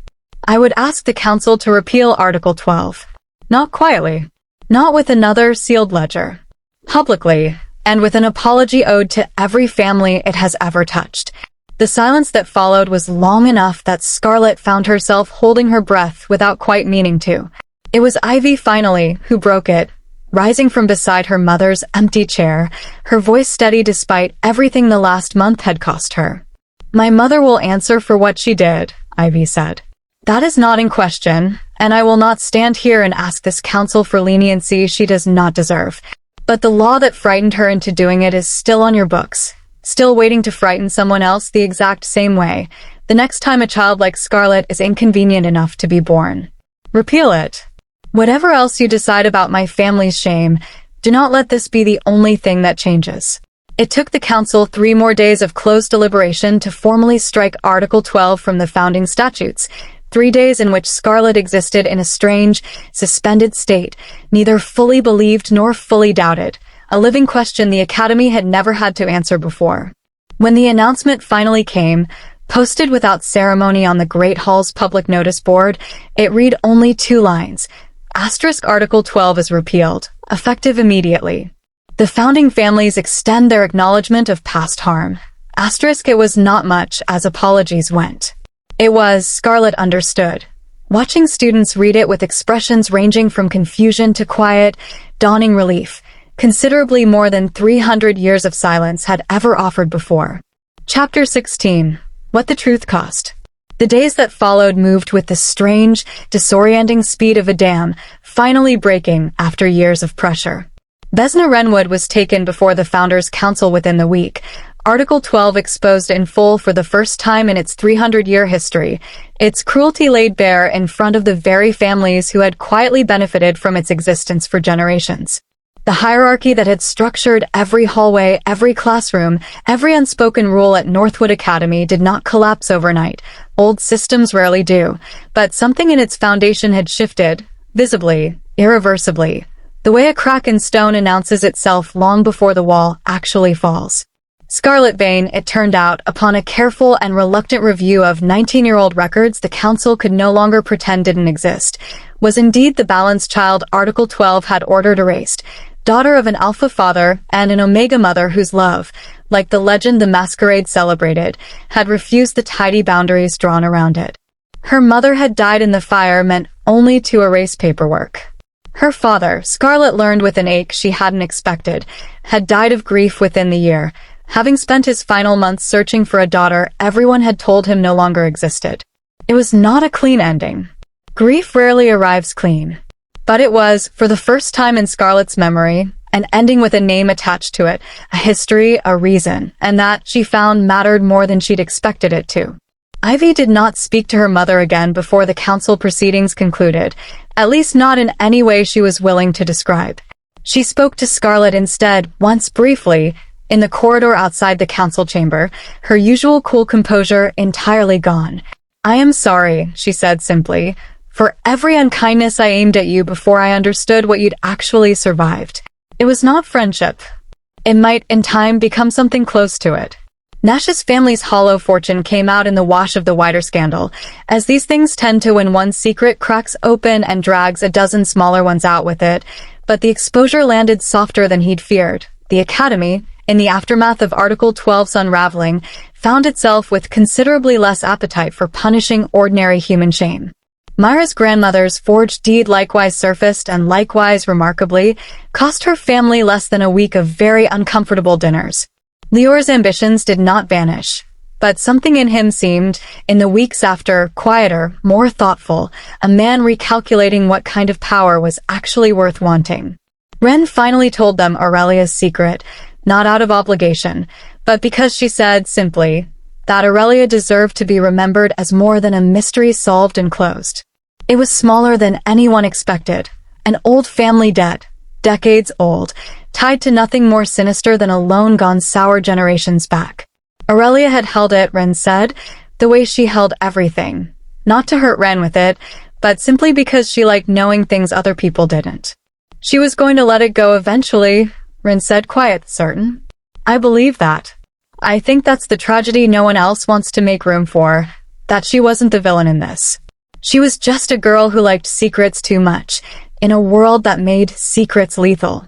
I would ask the council to repeal Article 12. Not quietly. Not with another sealed ledger. Publicly, and with an apology owed to every family it has ever touched. The silence that followed was long enough that Scarlet found herself holding her breath without quite meaning to. It was Ivy finally who broke it, rising from beside her mother's empty chair, her voice steady despite everything the last month had cost her. My mother will answer for what she did, Ivy said. That is not in question, and I will not stand here and ask this council for leniency she does not deserve. But the law that frightened her into doing it is still on your books, still waiting to frighten someone else the exact same way, the next time a child like Scarlet is inconvenient enough to be born. Repeal it. Whatever else you decide about my family's shame, do not let this be the only thing that changes. It took the council 3 more days of closed deliberation to formally strike Article 12 from the founding statutes, 3 days in which Scarlet existed in a strange, suspended state, neither fully believed nor fully doubted, a living question the Academy had never had to answer before. When the announcement finally came, posted without ceremony on the Great Hall's public notice board, it read only 2 lines. Asterisk Article 12 is repealed, effective immediately. The founding families extend their acknowledgement of past harm. Asterisk it was not much as apologies went. It was, Scarlet understood. Watching students read it with expressions ranging from confusion to quiet, dawning relief, considerably more than 300 years of silence had ever offered before. Chapter 16. What the Truth Cost. The days that followed moved with the strange, disorienting speed of a dam, finally breaking after years of pressure. Vesna Renwood was taken before the Founders' Council within the week, Article 12 exposed in full for the first time in its 300-year history, its cruelty laid bare in front of the very families who had quietly benefited from its existence for generations. The hierarchy that had structured every hallway, every classroom, every unspoken rule at Northwood Academy did not collapse overnight. Old systems rarely do, but something in its foundation had shifted, visibly, irreversibly, the way a crack in stone announces itself long before the wall actually falls. Scarlet Vane, it turned out, upon a careful and reluctant review of 19-year-old records the council could no longer pretend didn't exist, was indeed the balanced child Article 12 had ordered erased, daughter of an Alpha father and an Omega mother whose love, like the legend the masquerade celebrated, had refused the tidy boundaries drawn around it. Her mother had died in the fire meant only to erase paperwork. Her father, Scarlet learned with an ache she hadn't expected, had died of grief within the year, having spent his final months searching for a daughter everyone had told him no longer existed. It was not a clean ending. Grief rarely arrives clean. But it was, for the first time in Scarlet's memory, an ending with a name attached to it, a history, a reason, and that, she found, mattered more than she'd expected it to. Ivy did not speak to her mother again before the council proceedings concluded, at least not in any way she was willing to describe. She spoke to Scarlet instead, once briefly, in the corridor outside the council chamber, her usual cool composure entirely gone. "I am sorry," she said simply, "for every unkindness I aimed at you before I understood what you'd actually survived. It was not friendship. It might, in time, become something close to it." Nash's family's hollow fortune came out in the wash of the wider scandal, as these things tend to when one secret cracks open and drags a dozen smaller ones out with it, but the exposure landed softer than he'd feared. The Academy, in the aftermath of Article 12's unraveling, found itself with considerably less appetite for punishing ordinary human shame. Myra's grandmother's forged deed likewise surfaced and likewise, remarkably, cost her family less than a week of very uncomfortable dinners. Lior's ambitions did not vanish, but something in him seemed, in the weeks after, quieter, more thoughtful, a man recalculating what kind of power was actually worth wanting. Ren finally told them Aurelia's secret, not out of obligation, but because she said, simply, that Aurelia deserved to be remembered as more than a mystery solved and closed. It was smaller than anyone expected, an old family debt, decades old, tied to nothing more sinister than a loan gone sour generations back. Aurelia had held it, Ren said, the way she held everything. Not to hurt Ren with it, but simply because she liked knowing things other people didn't. She was going to let it go eventually, Ren said, quiet, certain. "I believe that. I think that's the tragedy no one else wants to make room for, that she wasn't the villain in this. She was just a girl who liked secrets too much, in a world that made secrets lethal."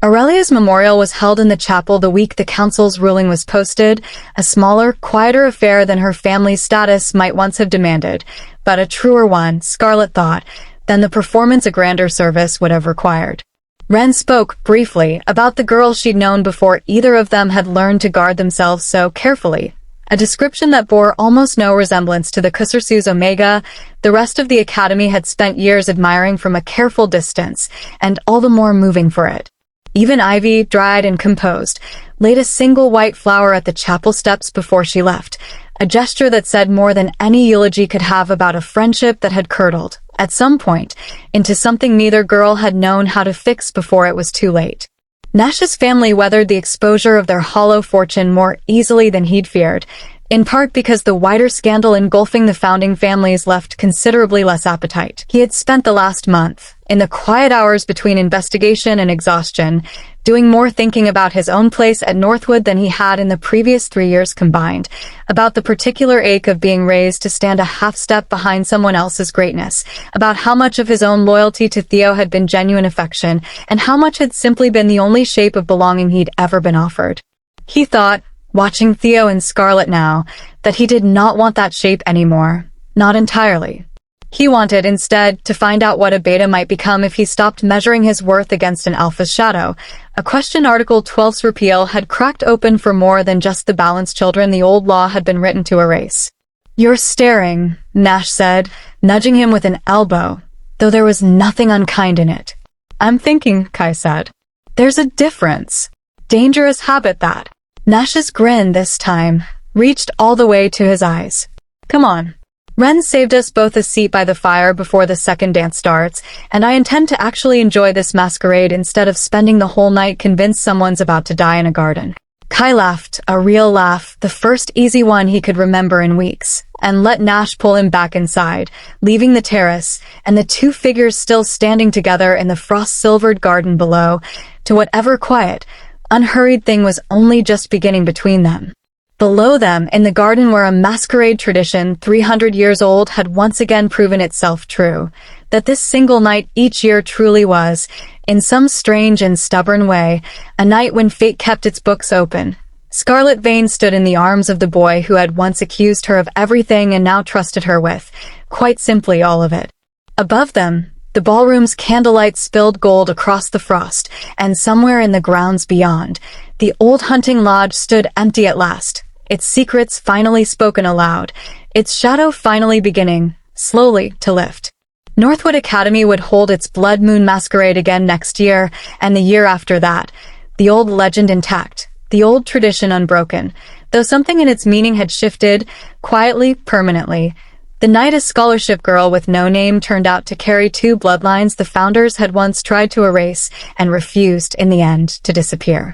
Aurelia's memorial was held in the chapel the week the council's ruling was posted, a smaller, quieter affair than her family's status might once have demanded, but a truer one, Scarlet thought, than the performance a grander service would have required. Ren spoke, briefly, about the girl she'd known before either of them had learned to guard themselves so carefully, a description that bore almost no resemblance to the Kusursu's Omega the rest of the Academy had spent years admiring from a careful distance, and all the more moving for it. Even Ivy, dried and composed, laid a single white flower at the chapel steps before she left, a gesture that said more than any eulogy could have about a friendship that had curdled, at some point, into something neither girl had known how to fix before it was too late. Nash's family weathered the exposure of their hollow fortune more easily than he'd feared, in part because the wider scandal engulfing the founding families left considerably less appetite. He had spent the last month, in the quiet hours between investigation and exhaustion, doing more thinking about his own place at Northwood than he had in the previous 3 years combined, about the particular ache of being raised to stand a half-step behind someone else's greatness, about how much of his own loyalty to Theo had been genuine affection, and how much had simply been the only shape of belonging he'd ever been offered. He thought, watching Theo and Scarlet now, that he did not want that shape anymore. Not entirely. He wanted, instead, to find out what a beta might become if he stopped measuring his worth against an alpha's shadow, a question Article 12's repeal had cracked open for more than just the balanced children the old law had been written to erase. "You're staring," Nash said, nudging him with an elbow, though there was nothing unkind in it. "I'm thinking," Kai said. "There's a difference. Dangerous habit, that." Nash's grin, this time, reached all the way to his eyes. "Come on. Ren saved us both a seat by the fire before the second dance starts, and I intend to actually enjoy this masquerade instead of spending the whole night convinced someone's about to die in a garden." Kai laughed, a real laugh, the first easy one he could remember in weeks, and let Nash pull him back inside, leaving the terrace, and the two figures still standing together in the frost-silvered garden below, to whatever quiet, unhurried thing was only just beginning between them. Below them, in the garden where a masquerade tradition 300 years old had once again proven itself true, that this single night each year truly was, in some strange and stubborn way, a night when fate kept its books open. Scarlet Vane stood in the arms of the boy who had once accused her of everything and now trusted her with, quite simply, all of it. Above them, the ballroom's candlelight spilled gold across the frost, and somewhere in the grounds beyond, the old hunting lodge stood empty at last, its secrets finally spoken aloud, its shadow finally beginning, slowly, to lift. Northwood Academy would hold its Blood Moon Masquerade again next year, and the year after that, the old legend intact, the old tradition unbroken, though something in its meaning had shifted, quietly, permanently. The night a scholarship girl with no name turned out to carry two bloodlines the founders had once tried to erase and refused in the end to disappear.